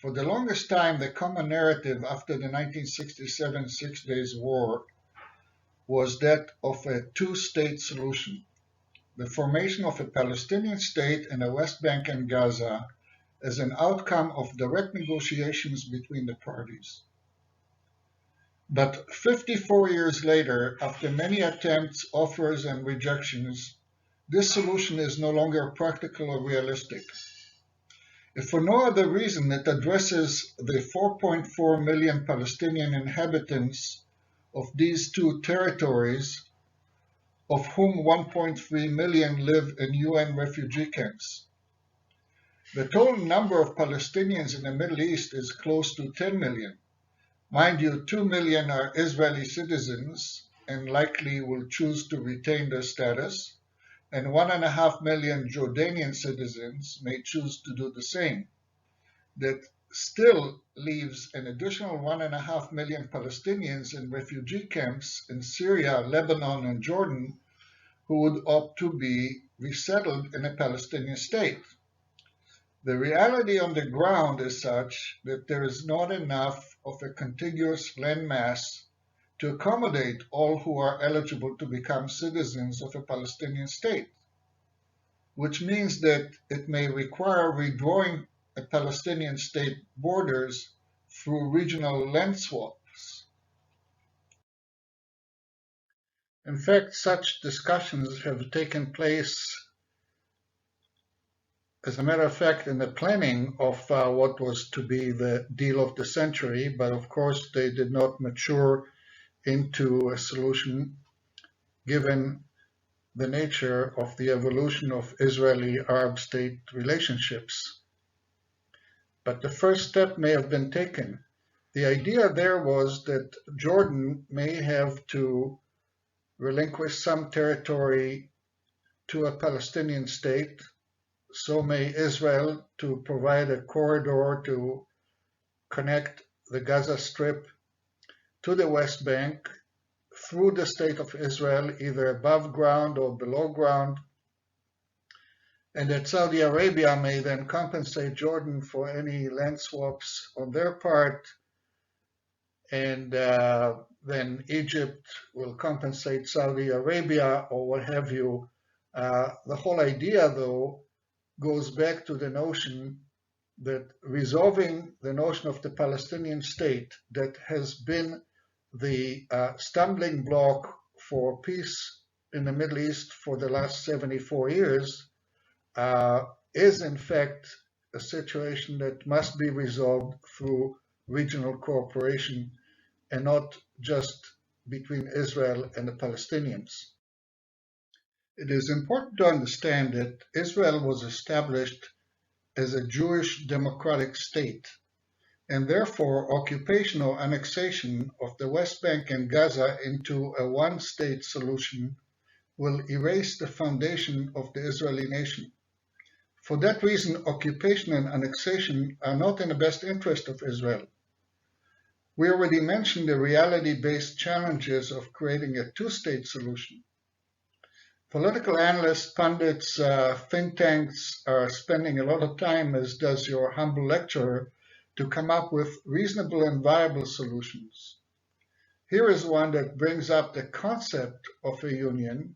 For the longest time, the common narrative after the 1967 Six Days War was that of a two-state solution, the formation of a Palestinian state in the West Bank and Gaza as an outcome of direct negotiations between the parties. But 54 years later, after many attempts, offers, and rejections, this solution is no longer practical or realistic. If for no other reason, it addresses the 4.4 million Palestinian inhabitants of these two territories, of whom 1.3 million live in UN refugee camps. The total number of Palestinians in the Middle East is close to 10 million. Mind you, 2 million are Israeli citizens and likely will choose to retain their status, and 1.5 million Jordanian citizens may choose to do the same. That still leaves an additional 1.5 million Palestinians in refugee camps in Syria, Lebanon, and Jordan who would opt to be resettled in a Palestinian state. The reality on the ground is such that there is not enough of a contiguous landmass to accommodate all who are eligible to become citizens of a Palestinian state, which means that it may require redrawing a Palestinian state borders through regional land swaps. In fact, such discussions have taken place, as a matter of fact, in the planning of what was to be the deal of the century, but of course they did not mature into a solution given the nature of the evolution of Israeli-Arab state relationships. But the first step may have been taken. The idea there was that Jordan may have to relinquish some territory to a Palestinian state, so may Israel, to provide a corridor to connect the Gaza Strip to the West Bank through the state of Israel, either above ground or below ground, and that Saudi Arabia may then compensate Jordan for any land swaps on their part, and then Egypt will compensate Saudi Arabia or what have you. The whole idea, though, goes back to the notion that resolving the notion of the Palestinian state that has been the stumbling block for peace in the Middle East for the last 74 years is in fact a situation that must be resolved through regional cooperation and not just between Israel and the Palestinians. It is important to understand that Israel was established as a Jewish democratic state, and therefore occupation or annexation of the West Bank and Gaza into a one-state solution will erase the foundation of the Israeli nation. For that reason, occupation and annexation are not in the best interest of Israel. We already mentioned the reality-based challenges of creating a two-state solution. Political analysts, pundits, think tanks are spending a lot of time, as does your humble lecturer, to come up with reasonable and viable solutions. Here is one that brings up the concept of a union,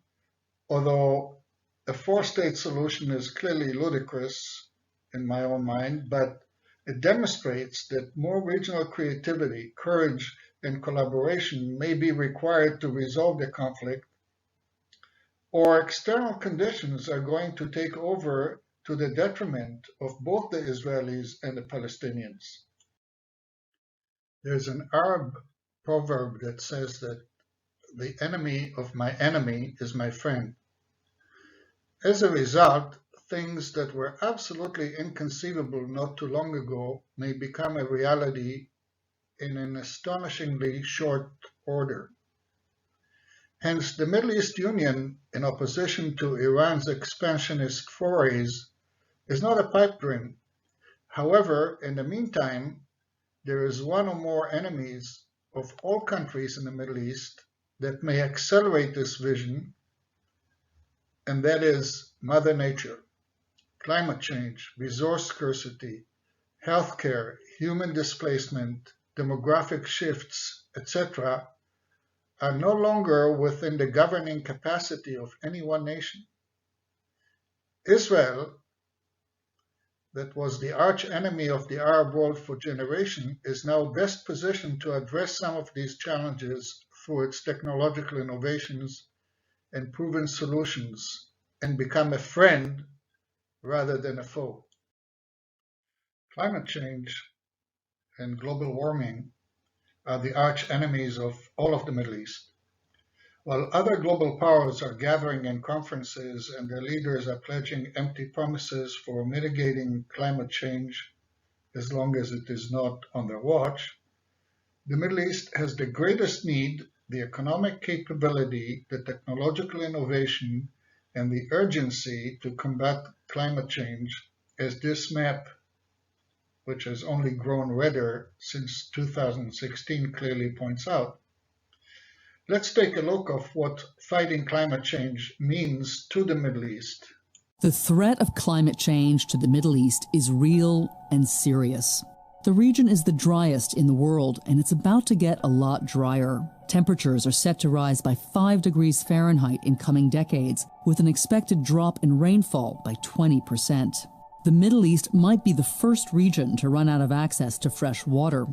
although a four-state solution is clearly ludicrous in my own mind, but it demonstrates that more regional creativity, courage, and collaboration may be required to resolve the conflict, or external conditions are going to take over to the detriment of both the Israelis and the Palestinians. There's an Arab proverb that says that the enemy of my enemy is my friend. As a result, things that were absolutely inconceivable not too long ago may become a reality in an astonishingly short order. Hence, the Middle East Union, in opposition to Iran's expansionist forays, is not a pipe dream. However, in the meantime, there is one or more enemies of all countries in the Middle East that may accelerate this vision, and that is Mother Nature. Climate change, resource scarcity, healthcare, human displacement, demographic shifts, etc., are no longer within the governing capacity of any one nation. Israel, that was the arch enemy of the Arab world for generations, is now best positioned to address some of these challenges through its technological innovations and proven solutions and become a friend rather than a foe. Climate change and global warming are the arch enemies of all of the Middle East. While other global powers are gathering in conferences and their leaders are pledging empty promises for mitigating climate change as long as it is not on their watch, the Middle East has the greatest need, the economic capability, the technological innovation, and the urgency to combat climate change, as this map, which has only grown redder since 2016, clearly points out. Let's take a look of what fighting climate change means to the Middle East. The threat of climate change to the Middle East is real and serious. The region is the driest in the world, and it's about to get a lot drier. Temperatures are set to rise by 5 degrees Fahrenheit in coming decades, with an expected drop in rainfall by 20%. The Middle East might be the first region to run out of access to fresh water.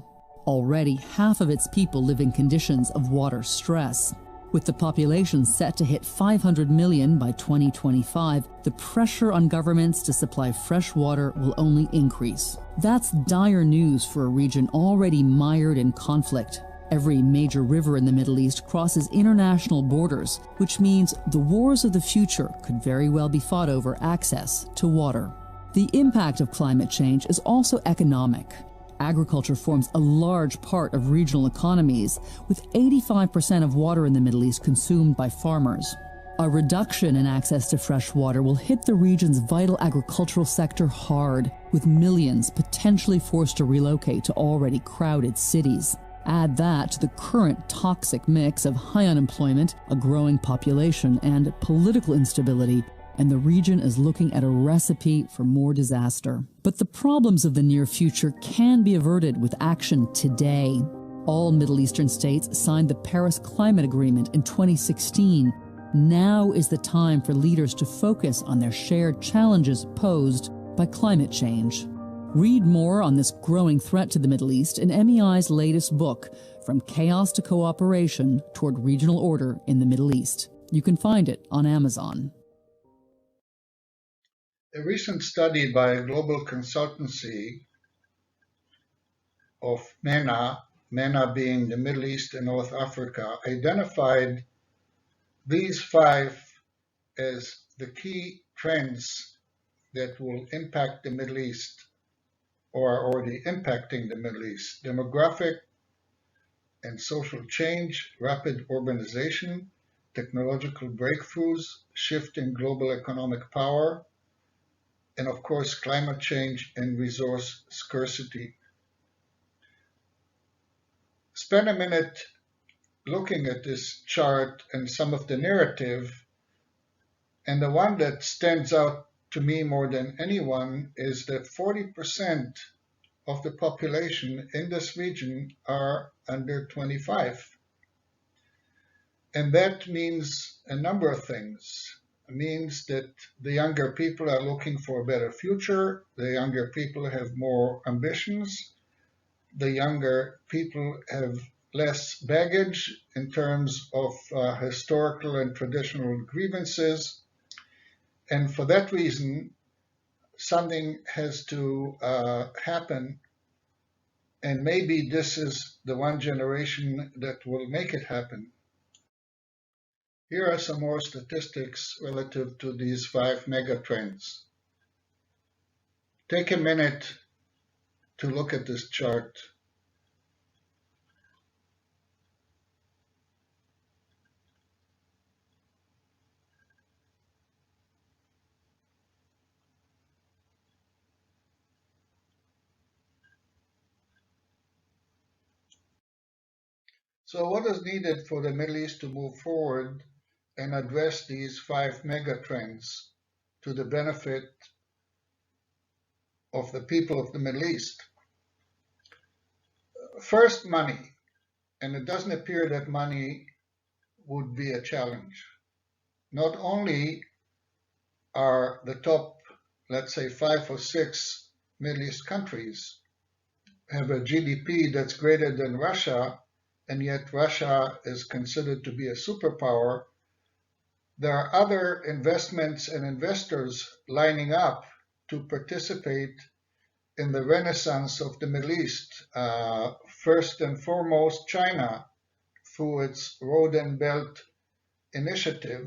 Already, half of its people live in conditions of water stress. With the population set to hit 500 million by 2025, the pressure on governments to supply fresh water will only increase. That's dire news for a region already mired in conflict. Every major river in the Middle East crosses international borders, which means the wars of the future could very well be fought over access to water. The impact of climate change is also economic. Agriculture forms a large part of regional economies, with 85% of water in the Middle East consumed by farmers. A reduction in access to fresh water will hit the region's vital agricultural sector hard, with millions potentially forced to relocate to already crowded cities. Add that to the current toxic mix of high unemployment, a growing population, and political instability, and the region is looking at a recipe for more disaster. But the problems of the near future can be averted with action today. All Middle Eastern states signed the Paris Climate Agreement in 2016. Now is the time for leaders to focus on their shared challenges posed by climate change. Read more on this growing threat to the Middle East in MEI's latest book, From Chaos to Cooperation Toward Regional Order in the Middle East. You can find it on Amazon. A recent study by a global consultancy of MENA being the Middle East and North Africa, identified these 5 as the key trends that will impact the Middle East or are already impacting the Middle East: demographic and social change, rapid urbanization, technological breakthroughs, shift in global economic power, and of course, climate change and resource scarcity. Spend a minute looking at this chart and some of the narrative, and the one that stands out to me more than anyone is that 40% of the population in this region are under 25. And that means a number of things. It means that the younger people are looking for a better future, the younger people have more ambitions, the younger people have less baggage in terms of historical and traditional grievances. And for that reason, something has to happen. And maybe this is the one generation that will make it happen. Here are some more statistics relative to these 5 megatrends. Take a minute to look at this chart. So what is needed for the Middle East to move forward and address these 5 megatrends to the benefit of the people of the Middle East? First, money. And it doesn't appear that money would be a challenge. Not only are the top, let's say, 5 or 6 Middle East countries have a GDP that's greater than Russia, and yet Russia is considered to be a superpower, there are other investments and investors lining up to participate in the renaissance of the Middle East. First and foremost, China, through its Road and Belt initiative,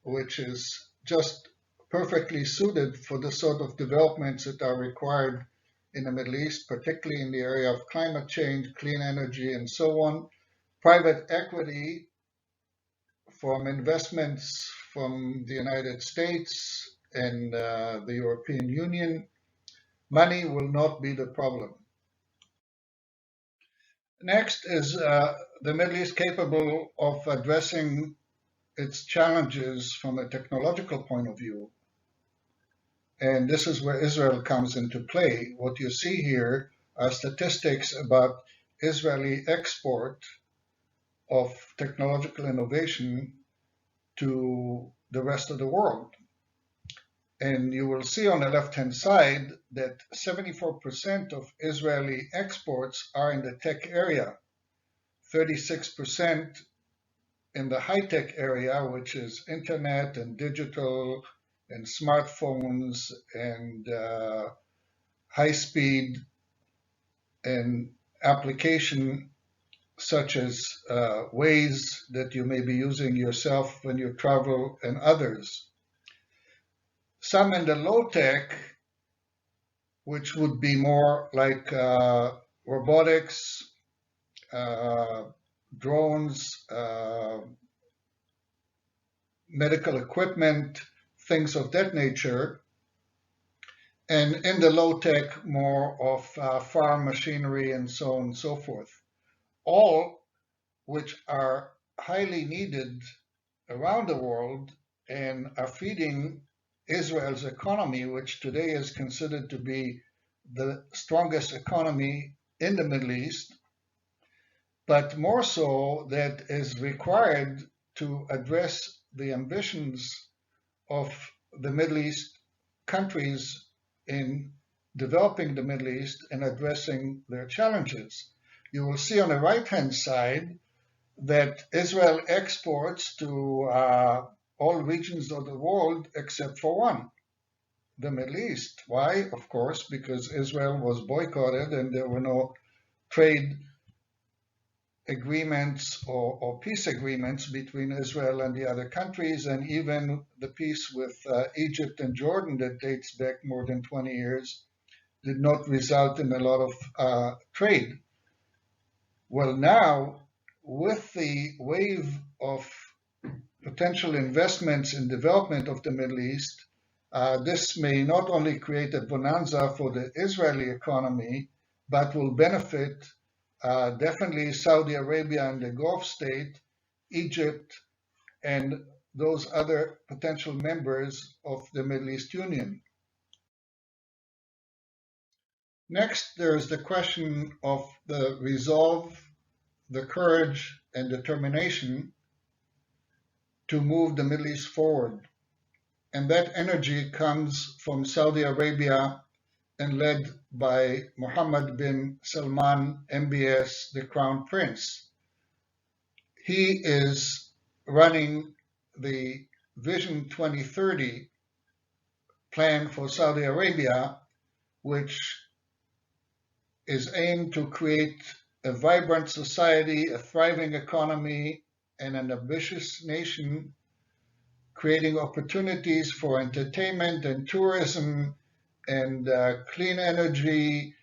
which is just perfectly suited for the sort of developments that are required in the Middle East, particularly in the area of climate change, clean energy, and so on. Private equity from investments from the United States and the European Union. Money will not be the problem. Next is the Middle East capable of addressing its challenges from a technological point of view. And this is where Israel comes into play. What you see here are statistics about Israeli export of technological innovation to the rest of the world. And you will see on the left-hand side that 74% of Israeli exports are in the tech area, 36% in the high-tech area, which is internet and digital and smartphones and high-speed and application such as Waze that you may be using yourself when you travel and others. Some in the low-tech, which would be more like robotics, drones, medical equipment, things of that nature, and in the low-tech, more of farm machinery and so on and so forth. All which are highly needed around the world and are feeding Israel's economy, which today is considered to be the strongest economy in the Middle East, but more so that is required to address the ambitions of the Middle East countries in developing the Middle East and addressing their challenges. You will see on the right-hand side that Israel exports to all regions of the world except for one, the Middle East. Why? Of course, because Israel was boycotted and there were no trade agreements or peace agreements between Israel and the other countries, and even the peace with Egypt and Jordan that dates back more than 20 years did not result in a lot of trade. Well, now, with the wave of potential investments in development of the Middle East, this may not only create a bonanza for the Israeli economy, but will benefit definitely Saudi Arabia and the Gulf state, Egypt, and those other potential members of the Middle East Union. Next, there is the question of the resolve, the courage, and determination to move the Middle East forward. And that energy comes from Saudi Arabia and led by Mohammed bin Salman, MBS, the Crown Prince. He is running the Vision 2030 plan for Saudi Arabia, which is aimed to create a vibrant society, a thriving economy, and an ambitious nation, creating opportunities for entertainment and tourism and clean energy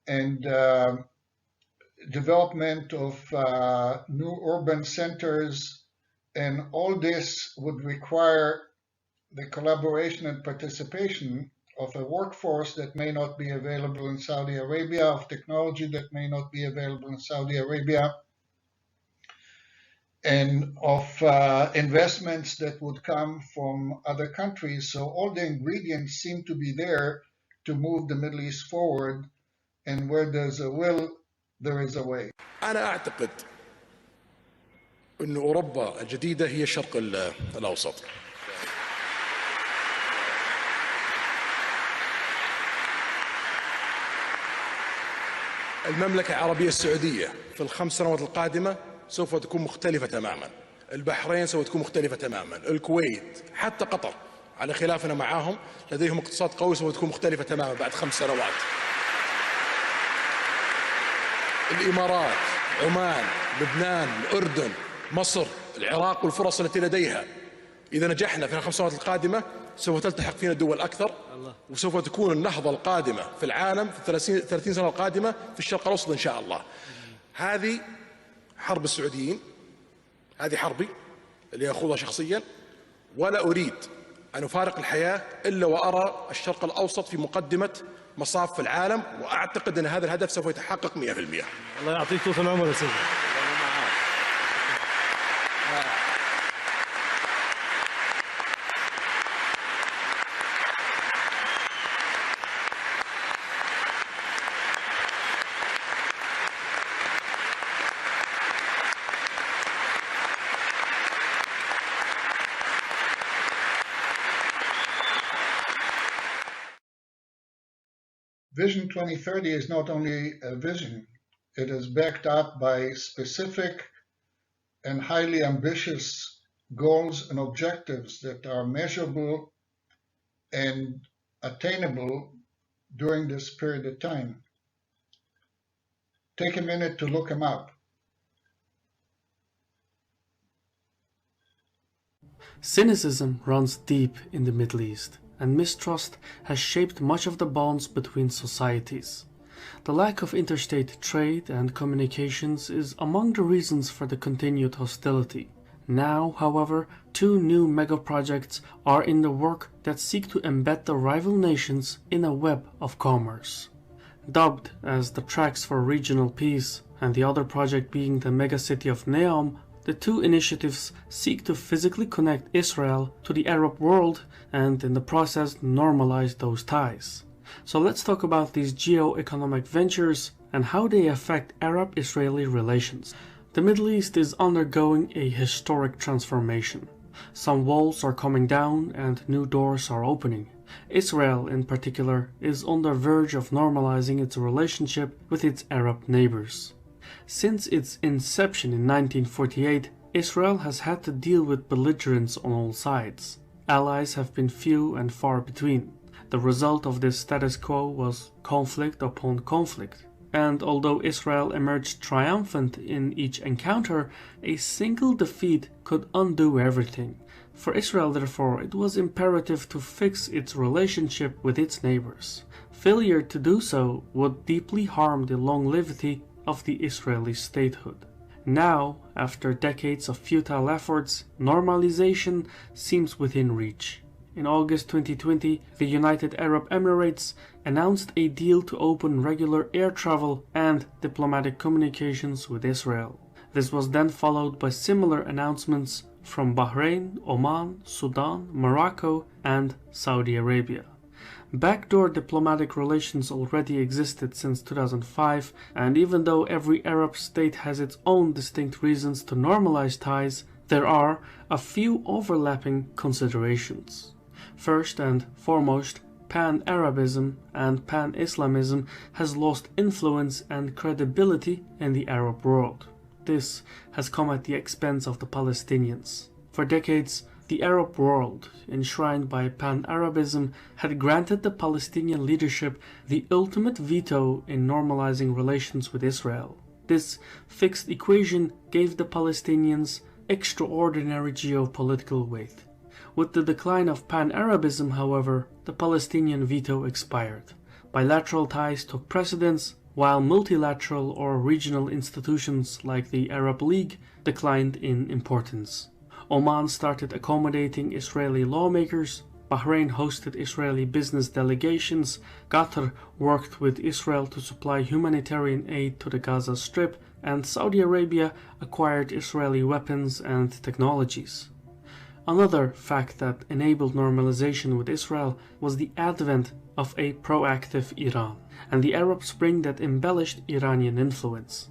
and development of new urban centers. And all this would require the collaboration and participation of a workforce that may not be available in Saudi Arabia, of technology that may not be available in Saudi Arabia, and of investments that would come from other countries. So all the ingredients seem to be there to move the Middle East forward, and where there's a will, there is a way. أنا أعتقد أن أوروبا الجديدة هي الشرق الأوسط. المملكة العربية السعودية في ال5 سنوات القادمة سوف تكون مختلفة تماما. البحرين سوف تكون مختلفة تماما. الكويت حتى قطر على خلافنا معاهم لديهم اقتصاد قوي سوف تكون مختلفة تماما بعد 5 سنوات. الإمارات، عمان، لبنان، الأردن، مصر، العراق والفرص التي لديها. إذا نجحنا في ال5 سنوات القادمة سوف تلتحق فينا دول أكثر، وسوف تكون النهضة القادمة في العالم في 30 سنة القادمة في الشرق الأوسط إن شاء الله. هذه حرب السعوديين، هذه حربي اللي أخوضها شخصيا، ولا أريد أن أفارق الحياة إلا وأرى الشرق الأوسط في مقدمة مصاف في العالم، وأعتقد أن هذا الهدف سوف يتحقق 100%. الله يعطيك طول العمر يا سيدي. Vision 2030 is not only a vision, it is backed up by specific and highly ambitious goals and objectives that are measurable and attainable during this period of time. Take a minute to look them up. Cynicism runs deep in the Middle East, and mistrust has shaped much of the bonds between societies. The lack of interstate trade and communications is among the reasons for the continued hostility. Now, however, 2 new mega-projects are in the work that seek to embed the rival nations in a web of commerce. Dubbed as the Tracks for Regional Peace, and the other project being the megacity of Neom, the 2 initiatives seek to physically connect Israel to the Arab world and in the process normalize those ties. So let's talk about these geo-economic ventures and how they affect Arab-Israeli relations. The Middle East is undergoing a historic transformation. Some walls are coming down and new doors are opening. Israel, in particular, is on the verge of normalizing its relationship with its Arab neighbors. Since its inception in 1948, Israel has had to deal with belligerents on all sides. Allies have been few and far between. The result of this status quo was conflict upon conflict. And although Israel emerged triumphant in each encounter, a single defeat could undo everything. For Israel, therefore, it was imperative to fix its relationship with its neighbors. Failure to do so would deeply harm the longevity of the Israeli statehood. Now, after decades of futile efforts, normalization seems within reach. In August 2020, the United Arab Emirates announced a deal to open regular air travel and diplomatic communications with Israel. This was then followed by similar announcements from Bahrain, Oman, Sudan, Morocco, and Saudi Arabia. Backdoor diplomatic relations already existed since 2005, and even though every Arab state has its own distinct reasons to normalize ties, there are a few overlapping considerations. First and foremost, Pan-Arabism and Pan-Islamism has lost influence and credibility in the Arab world. This has come at the expense of the Palestinians. For decades, the Arab world, enshrined by Pan-Arabism, had granted the Palestinian leadership the ultimate veto in normalizing relations with Israel. This fixed equation gave the Palestinians extraordinary geopolitical weight. With the decline of Pan-Arabism, however, the Palestinian veto expired. Bilateral ties took precedence, while multilateral or regional institutions like the Arab League declined in importance. Oman started accommodating Israeli lawmakers, Bahrain hosted Israeli business delegations, Qatar worked with Israel to supply humanitarian aid to the Gaza Strip, and Saudi Arabia acquired Israeli weapons and technologies. Another fact that enabled normalization with Israel was the advent of a proactive Iran, and the Arab Spring that embellished Iranian influence.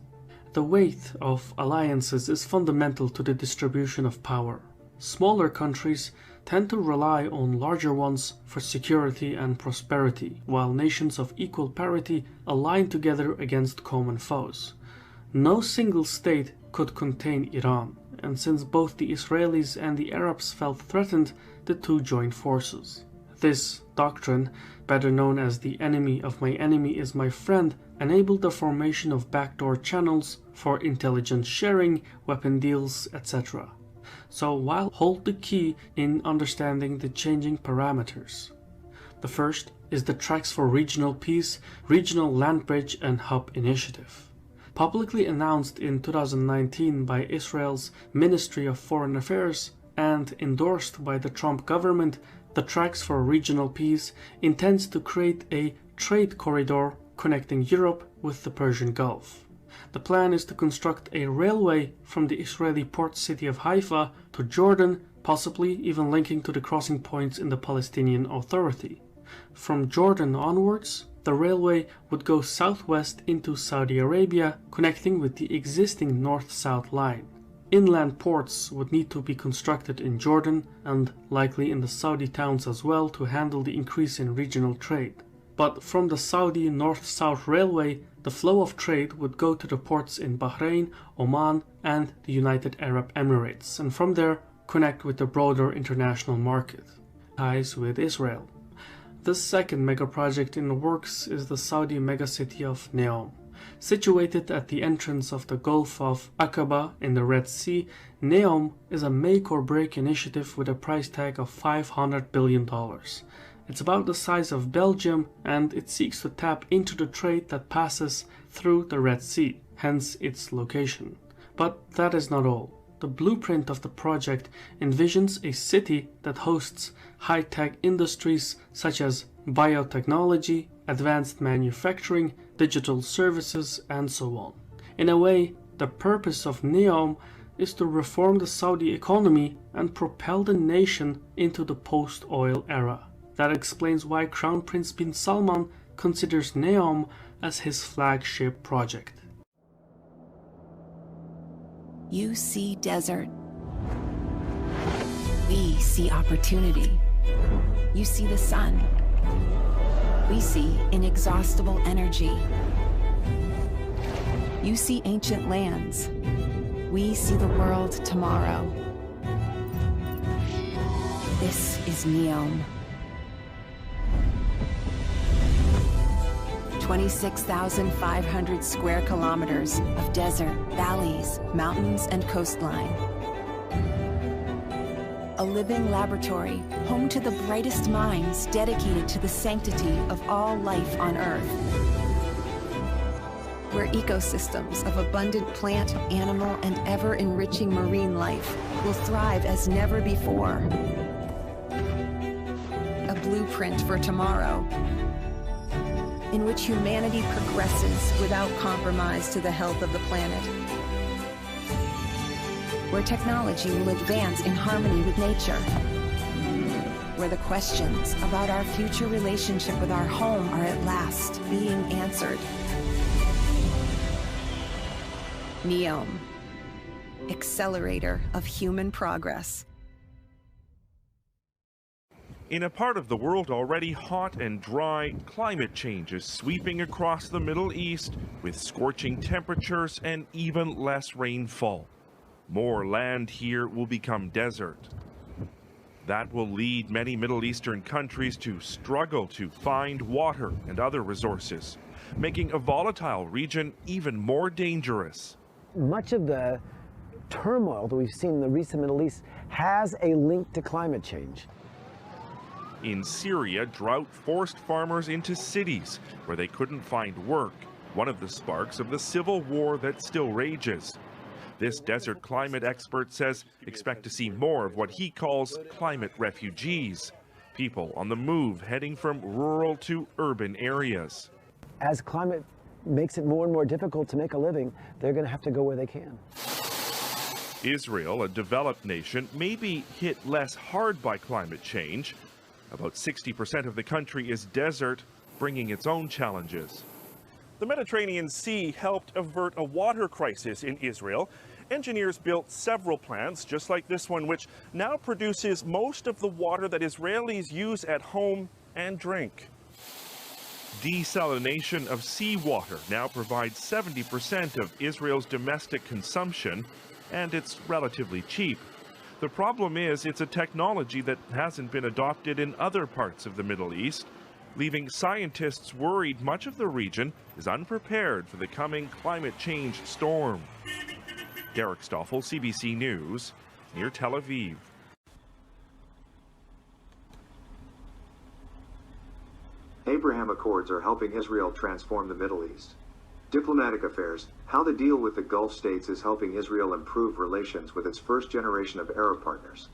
The weight of alliances is fundamental to the distribution of power. Smaller countries tend to rely on larger ones for security and prosperity, while nations of equal parity align together against common foes. No single state could contain Iran, and since both the Israelis and the Arabs felt threatened, the two joined forces. This doctrine, better known as the enemy of my enemy is my friend, enabled the formation of backdoor channels for intelligence sharing, weapon deals, etc. So while hold the key in understanding the changing parameters. The first is the Tracks for Regional Peace, Regional Land Bridge and Hub Initiative. Publicly announced in 2019 by Israel's Ministry of Foreign Affairs and endorsed by the Trump government, the Tracks for Regional Peace intends to create a trade corridor connecting Europe with the Persian Gulf. The plan is to construct a railway from the Israeli port city of Haifa to Jordan, possibly even linking to the crossing points in the Palestinian Authority. From Jordan onwards, the railway would go southwest into Saudi Arabia, connecting with the existing north-south line. Inland ports would need to be constructed in Jordan and likely in the Saudi towns as well to handle the increase in regional trade. But from the Saudi north-south railway, the flow of trade would go to the ports in Bahrain, Oman, and the United Arab Emirates, and from there connect with the broader international market. Ties with Israel. The second megaproject in the works is the Saudi megacity of Neom. Situated at the entrance of the Gulf of Aqaba in the Red Sea, Neom is a make-or-break initiative with a price tag of $500 billion. It's about the size of Belgium, and it seeks to tap into the trade that passes through the Red Sea, hence its location. But that is not all. The blueprint of the project envisions a city that hosts high-tech industries such as biotechnology, advanced manufacturing, digital services, and so on. In a way, the purpose of Neom is to reform the Saudi economy and propel the nation into the post-oil era. That explains why Crown Prince bin Salman considers Neom as his flagship project. You see desert. We see opportunity. You see the sun. We see inexhaustible energy. You see ancient lands. We see the world tomorrow. This is Neom. 26,500 square kilometers of desert, valleys, mountains, and coastline. A living laboratory, home to the brightest minds dedicated to the sanctity of all life on Earth. Where ecosystems of abundant plant, animal, and ever-enriching marine life will thrive as never before. A blueprint for tomorrow, in which humanity progresses without compromise to the health of the planet. Where technology will advance in harmony with nature. Where the questions about our future relationship with our home are at last being answered. Neom, accelerator of human progress. In a part of the world already hot and dry, climate change is sweeping across the Middle East with scorching temperatures and even less rainfall. More land here will become desert. That will lead many Middle Eastern countries to struggle to find water and other resources, making a volatile region even more dangerous. Much of the turmoil that we've seen in the recent Middle East has a link to climate change. In Syria, drought forced farmers into cities where they couldn't find work, one of the sparks of the civil war that still rages. This desert climate expert says expect to see more of what he calls climate refugees, people on the move heading from rural to urban areas. As climate makes it more and more difficult to make a living, they're going to have to go where they can. Israel, a developed nation, may be hit less hard by climate change. About 60% of the country is desert, bringing its own challenges. The Mediterranean Sea helped avert a water crisis in Israel. Engineers built several plants, just like this one, which now produces most of the water that Israelis use at home and drink. Desalination of seawater now provides 70% of Israel's domestic consumption, and it's relatively cheap. The problem is it's a technology that hasn't been adopted in other parts of the Middle East. leaving scientists worried much of the region is unprepared for the coming climate change storm. Derek Stoffel, CBC News, near Tel Aviv. Abraham Accords are helping Israel transform the Middle East. Diplomatic affairs, how the deal with the Gulf states is helping Israel improve relations with its first generation of Arab partners.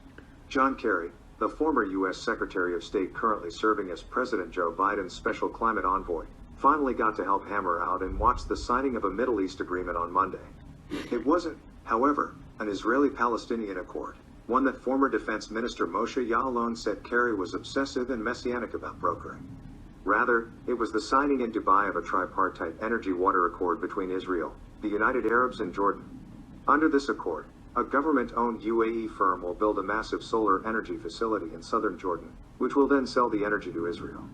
John Kerry, the former U.S. Secretary of State currently serving as President Joe Biden's special climate envoy, finally got to help hammer out and watch the signing of a Middle East agreement on Monday. It wasn't, however, an Israeli-Palestinian accord, one that former Defense Minister Moshe Ya'alon said Kerry was obsessive and messianic about brokering. Rather, it was the signing in Dubai of a tripartite energy-water accord between Israel, the United Arabs, and Jordan. Under this accord, a government-owned UAE firm will build a massive solar energy facility in southern Jordan, which will then sell the energy to Israel.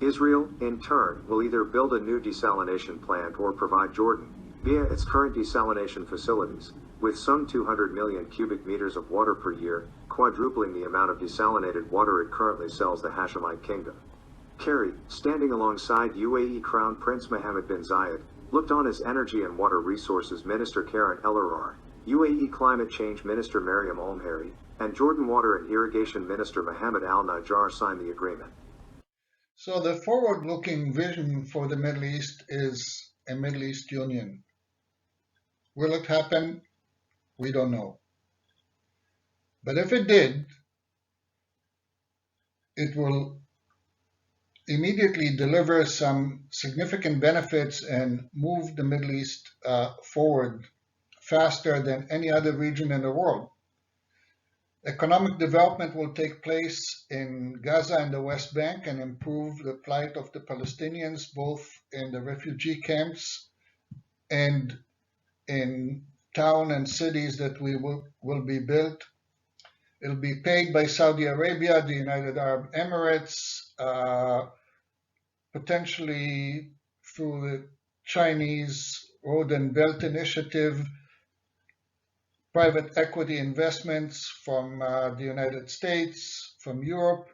Israel, in turn, will either build a new desalination plant or provide Jordan, via its current desalination facilities, with some 200 million cubic meters of water per year, quadrupling the amount of desalinated water it currently sells the Hashemite kingdom. Kerry, standing alongside UAE Crown Prince Mohammed bin Zayed, looked on as Energy and Water Resources Minister Karen El-Arar, UAE Climate Change Minister Mariam Olmeri, and Jordan Water and Irrigation Minister Mohammed Al-Najjar signed the agreement. So the forward-looking vision for the Middle East is a Middle East Union. Will it happen? We don't know. But if it did, it will immediately deliver some significant benefits and move the Middle East forward faster than any other region in the world. Economic development will take place in Gaza and the West Bank and improve the plight of the Palestinians, both in the refugee camps and in town and cities that will be built. It'll be paid by Saudi Arabia, the United Arab Emirates, potentially through the Chinese Road and Belt Initiative, private equity investments from the United States, from Europe,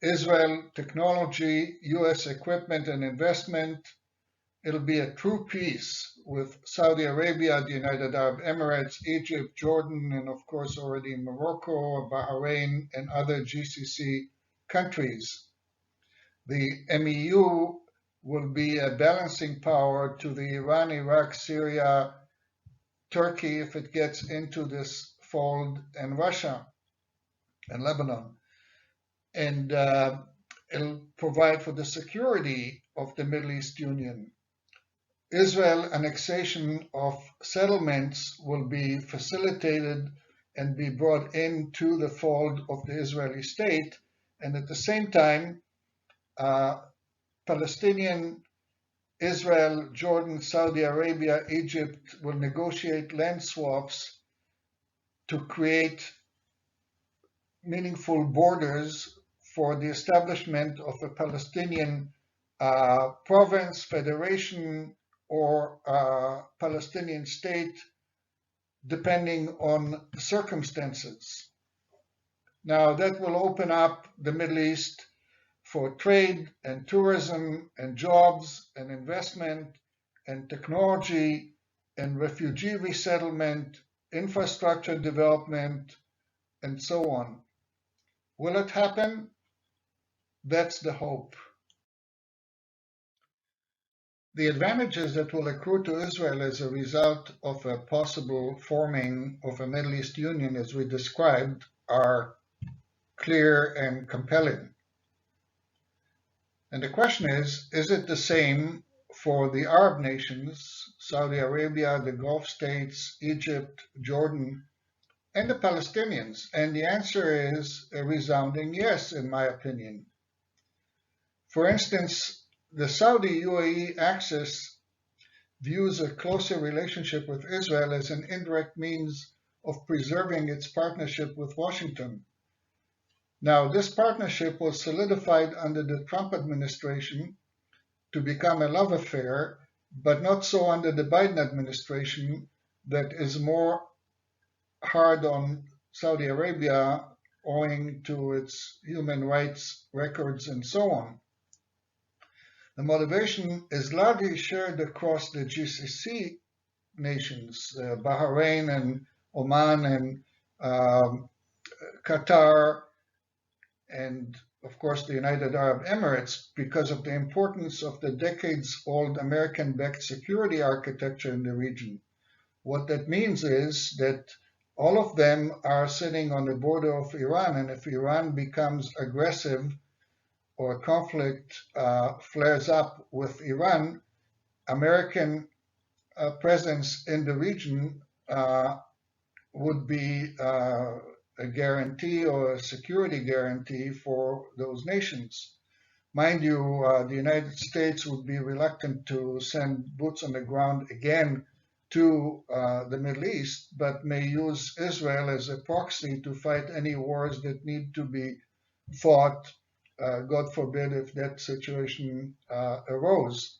Israel technology, US equipment and investment. It'll be a true peace with Saudi Arabia, the United Arab Emirates, Egypt, Jordan, and of course already Morocco, Bahrain, and other GCC countries. The MEU will be a balancing power to the Iran, Iraq, Syria, Turkey, if it gets into this fold, and Russia and Lebanon. And it'll provide for the security of the Middle East Union. Israel annexation of settlements will be facilitated and be brought into the fold of the Israeli state. And at the same time, Palestinian, Israel, Jordan, Saudi Arabia, Egypt will negotiate land swaps to create meaningful borders for the establishment of a Palestinian province, federation, or Palestinian state, depending on circumstances. Now, that will open up the Middle East for trade and tourism and jobs and investment and technology and refugee resettlement, infrastructure development, and so on. Will it happen? That's the hope. The advantages that will accrue to Israel as a result of a possible forming of a Middle East Union, as we described, are clear and compelling. And the question is it the same for the Arab nations, Saudi Arabia, the Gulf states, Egypt, Jordan, and the Palestinians? And the answer is a resounding yes, in my opinion. For instance, the Saudi-UAE axis views a closer relationship with Israel as an indirect means of preserving its partnership with Washington. Now, this partnership was solidified under the Trump administration to become a love affair, but not so under the Biden administration, that is more hard on Saudi Arabia owing to its human rights records and so on. The motivation is largely shared across the GCC nations, Bahrain and Oman and Qatar, and of course the United Arab Emirates, because of the importance of the decades-old American-backed security architecture in the region. What that means is that all of them are sitting on the border of Iran, and if Iran becomes aggressive or conflict flares up with Iran, American presence in the region would be a guarantee or a security guarantee for those nations. Mind you, the United States would be reluctant to send boots on the ground again to the Middle East, but may use Israel as a proxy to fight any wars that need to be fought, God forbid, if that situation arose.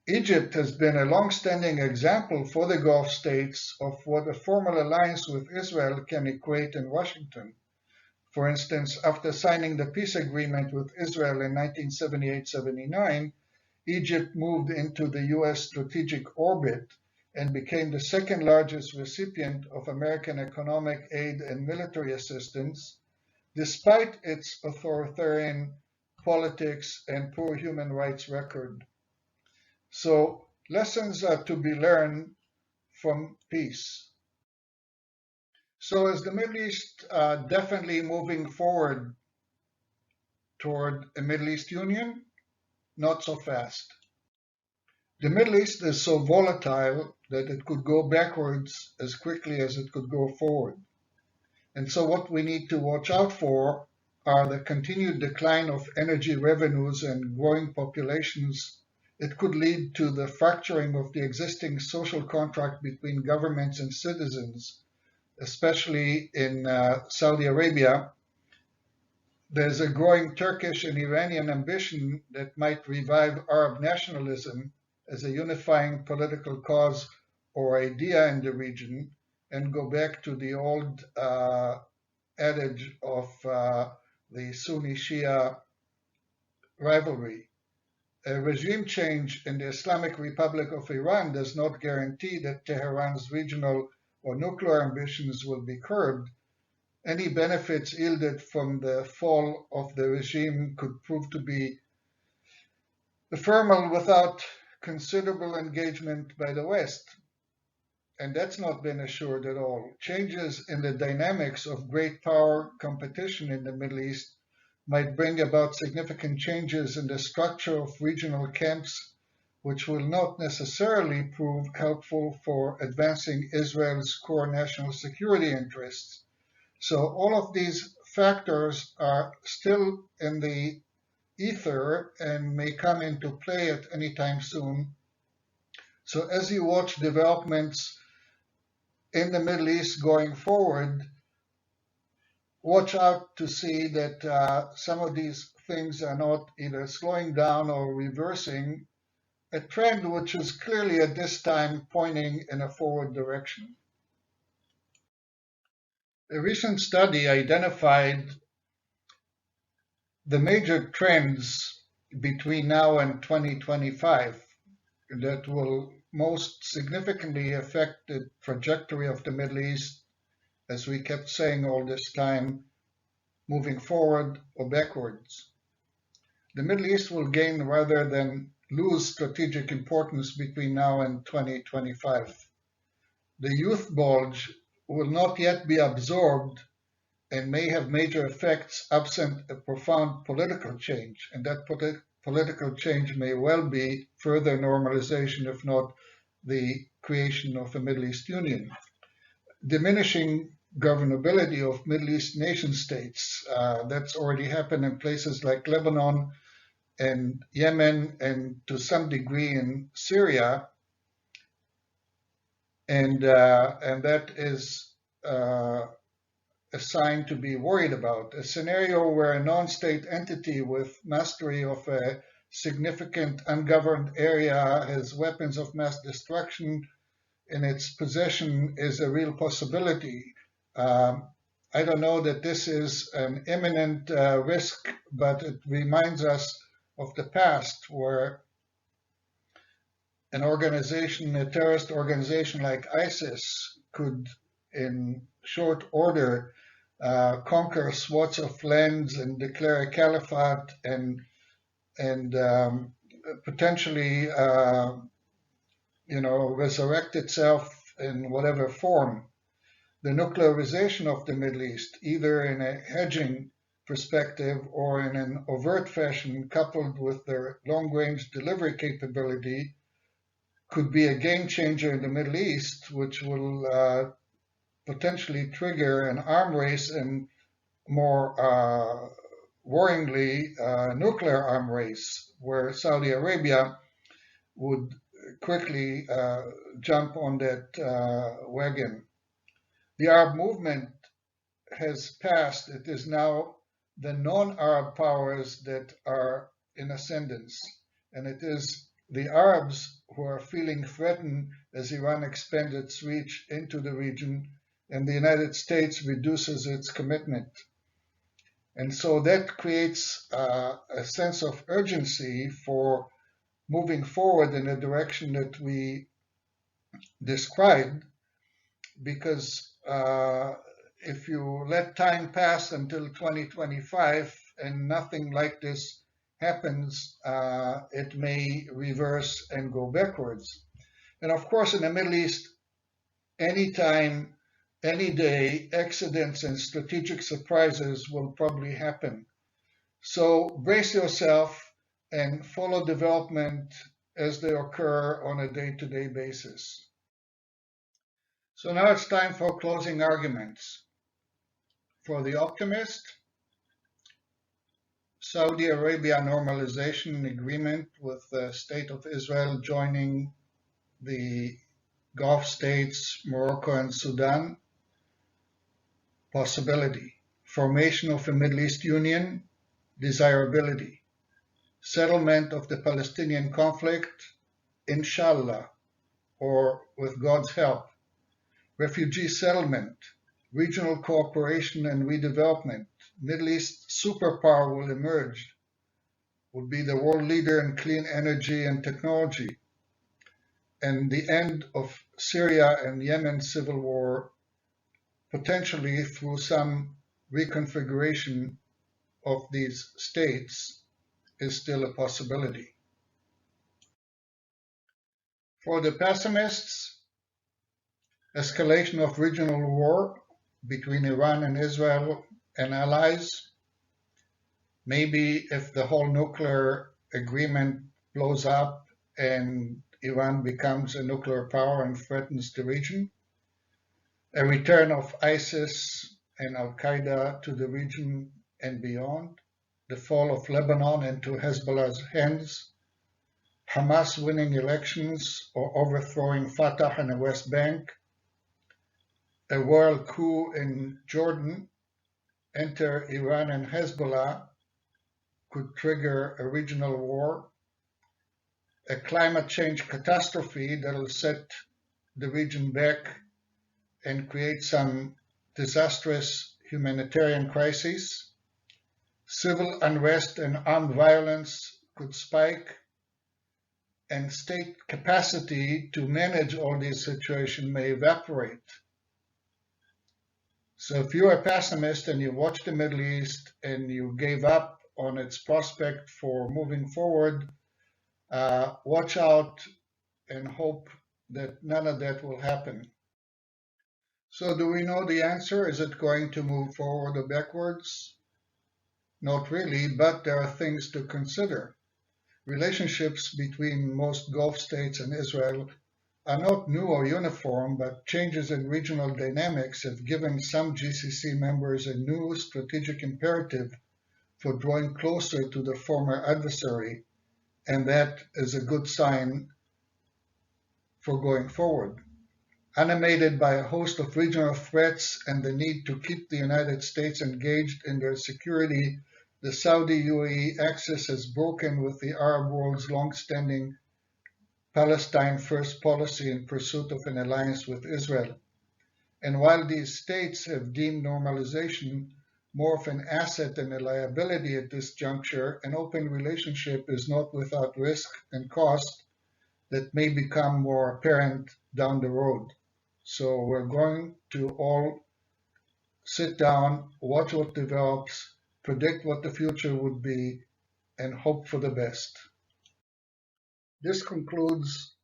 Egypt has been a long-standing example for the Gulf states of what a formal alliance with Israel can equate in Washington. For instance, after signing the peace agreement with Israel in 1978-79, Egypt moved into the US strategic orbit and became the second largest recipient of American economic aid and military assistance, despite its authoritarian politics and poor human rights record. So lessons are to be learned from peace. So is the Middle East definitely moving forward toward a Middle East union? Not so fast. The Middle East is so volatile that it could go backwards as quickly as it could go forward. And so what we need to watch out for are the continued decline of energy revenues and growing populations. It could lead to the fracturing of the existing social contract between governments and citizens, especially in Saudi Arabia. There's a growing Turkish and Iranian ambition that might revive Arab nationalism as a unifying political cause or idea in the region and go back to the old adage of the Sunni-Shia rivalry. A regime change in the Islamic Republic of Iran does not guarantee that Tehran's regional or nuclear ambitions will be curbed. Any benefits yielded from the fall of the regime could prove to be ephemeral without considerable engagement by the West. And that's not been assured at all. Changes in the dynamics of great power competition in the Middle East might bring about significant changes in the structure of regional camps, which will not necessarily prove helpful for advancing Israel's core national security interests. So all of these factors are still in the ether and may come into play at any time soon. So as you watch developments in the Middle East going forward, watch out to see that some of these things are not either slowing down or reversing a trend which is clearly at this time pointing in a forward direction. A recent study identified the major trends between now and 2025 that will most significantly affect the trajectory of the Middle East, as we kept saying all this time, moving forward or backwards. The Middle East will gain rather than lose strategic importance between now and 2025. The youth bulge will not yet be absorbed and may have major effects absent a profound political change, and that political change may well be further normalization, if not the creation of a Middle East Union. Diminishing governability of Middle East nation states, that's already happened in places like Lebanon and Yemen and to some degree in Syria, and that is a sign to be worried about. A scenario where a non-state entity with mastery of a significant ungoverned area has weapons of mass destruction in its possession is a real possibility. I don't know that this is an imminent risk, but it reminds us of the past, where an organization, a terrorist organization like ISIS, could, in short order, conquer swaths of lands and declare a caliphate and potentially, resurrect itself in whatever form. The nuclearization of the Middle East, either in a hedging perspective or in an overt fashion, coupled with their long-range delivery capability, could be a game changer in the Middle East, which will potentially trigger an arm race and, more worryingly, nuclear arm race, where Saudi Arabia would quickly jump on that wagon. The Arab movement has passed. It is now the non-Arab powers that are in ascendance, and it is the Arabs who are feeling threatened as Iran expands its reach into the region and the United States reduces its commitment. And so that creates a sense of urgency for moving forward in the direction that we described, because if you let time pass until 2025 and nothing like this happens, it may reverse and go backwards. And of course, in the Middle East, anytime, any day, accidents and strategic surprises will probably happen. So brace yourself and follow development as they occur on a day-to-day basis. So now it's time for closing arguments. For the optimist, Saudi Arabia normalization agreement with the State of Israel joining the Gulf states, Morocco and Sudan, possibility. Formation of a Middle East Union, desirability. Settlement of the Palestinian conflict, inshallah, or with God's help. Refugee settlement, regional cooperation and redevelopment. Middle East superpower will emerge, will be the world leader in clean energy and technology. And the end of Syria and Yemen civil war, potentially through some reconfiguration of these states, is still a possibility. For the pessimists, escalation of regional war between Iran and Israel and allies. Maybe if the whole nuclear agreement blows up and Iran becomes a nuclear power and threatens the region. A return of ISIS and Al-Qaeda to the region and beyond. The fall of Lebanon into Hezbollah's hands. Hamas winning elections or overthrowing Fatah in the West Bank. A world coup in Jordan, enter Iran and Hezbollah, could trigger a regional war. A climate change catastrophe that will set the region back and create some disastrous humanitarian crises. Civil unrest and armed violence could spike, and state capacity to manage all these situations may evaporate. So if you're a pessimist and you watch the Middle East and you gave up on its prospect for moving forward, watch out and hope that none of that will happen. So do we know the answer? Is it going to move forward or backwards? Not really, but there are things to consider. Relationships between most Gulf states and Israel are not new or uniform, but changes in regional dynamics have given some GCC members a new strategic imperative for drawing closer to the former adversary, and that is a good sign for going forward. Animated by a host of regional threats and the need to keep the United States engaged in their security, the Saudi-UAE axis has broken with the Arab world's long-standing Palestine first policy in pursuit of an alliance with Israel. And while these states have deemed normalization more of an asset than a liability at this juncture, an open relationship is not without risk and cost that may become more apparent down the road. So we're going to all sit down, watch what develops, predict what the future would be, and hope for the best. This concludes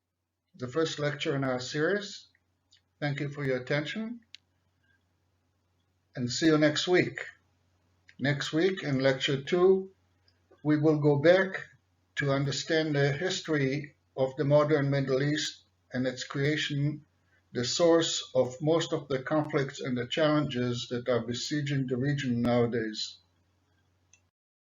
the first lecture in our series. Thank you for your attention, and see you next week. Next week in Lecture 2, we will go back to understand the history of the modern Middle East and its creation, the source of most of the conflicts and the challenges that are besieging the region nowadays.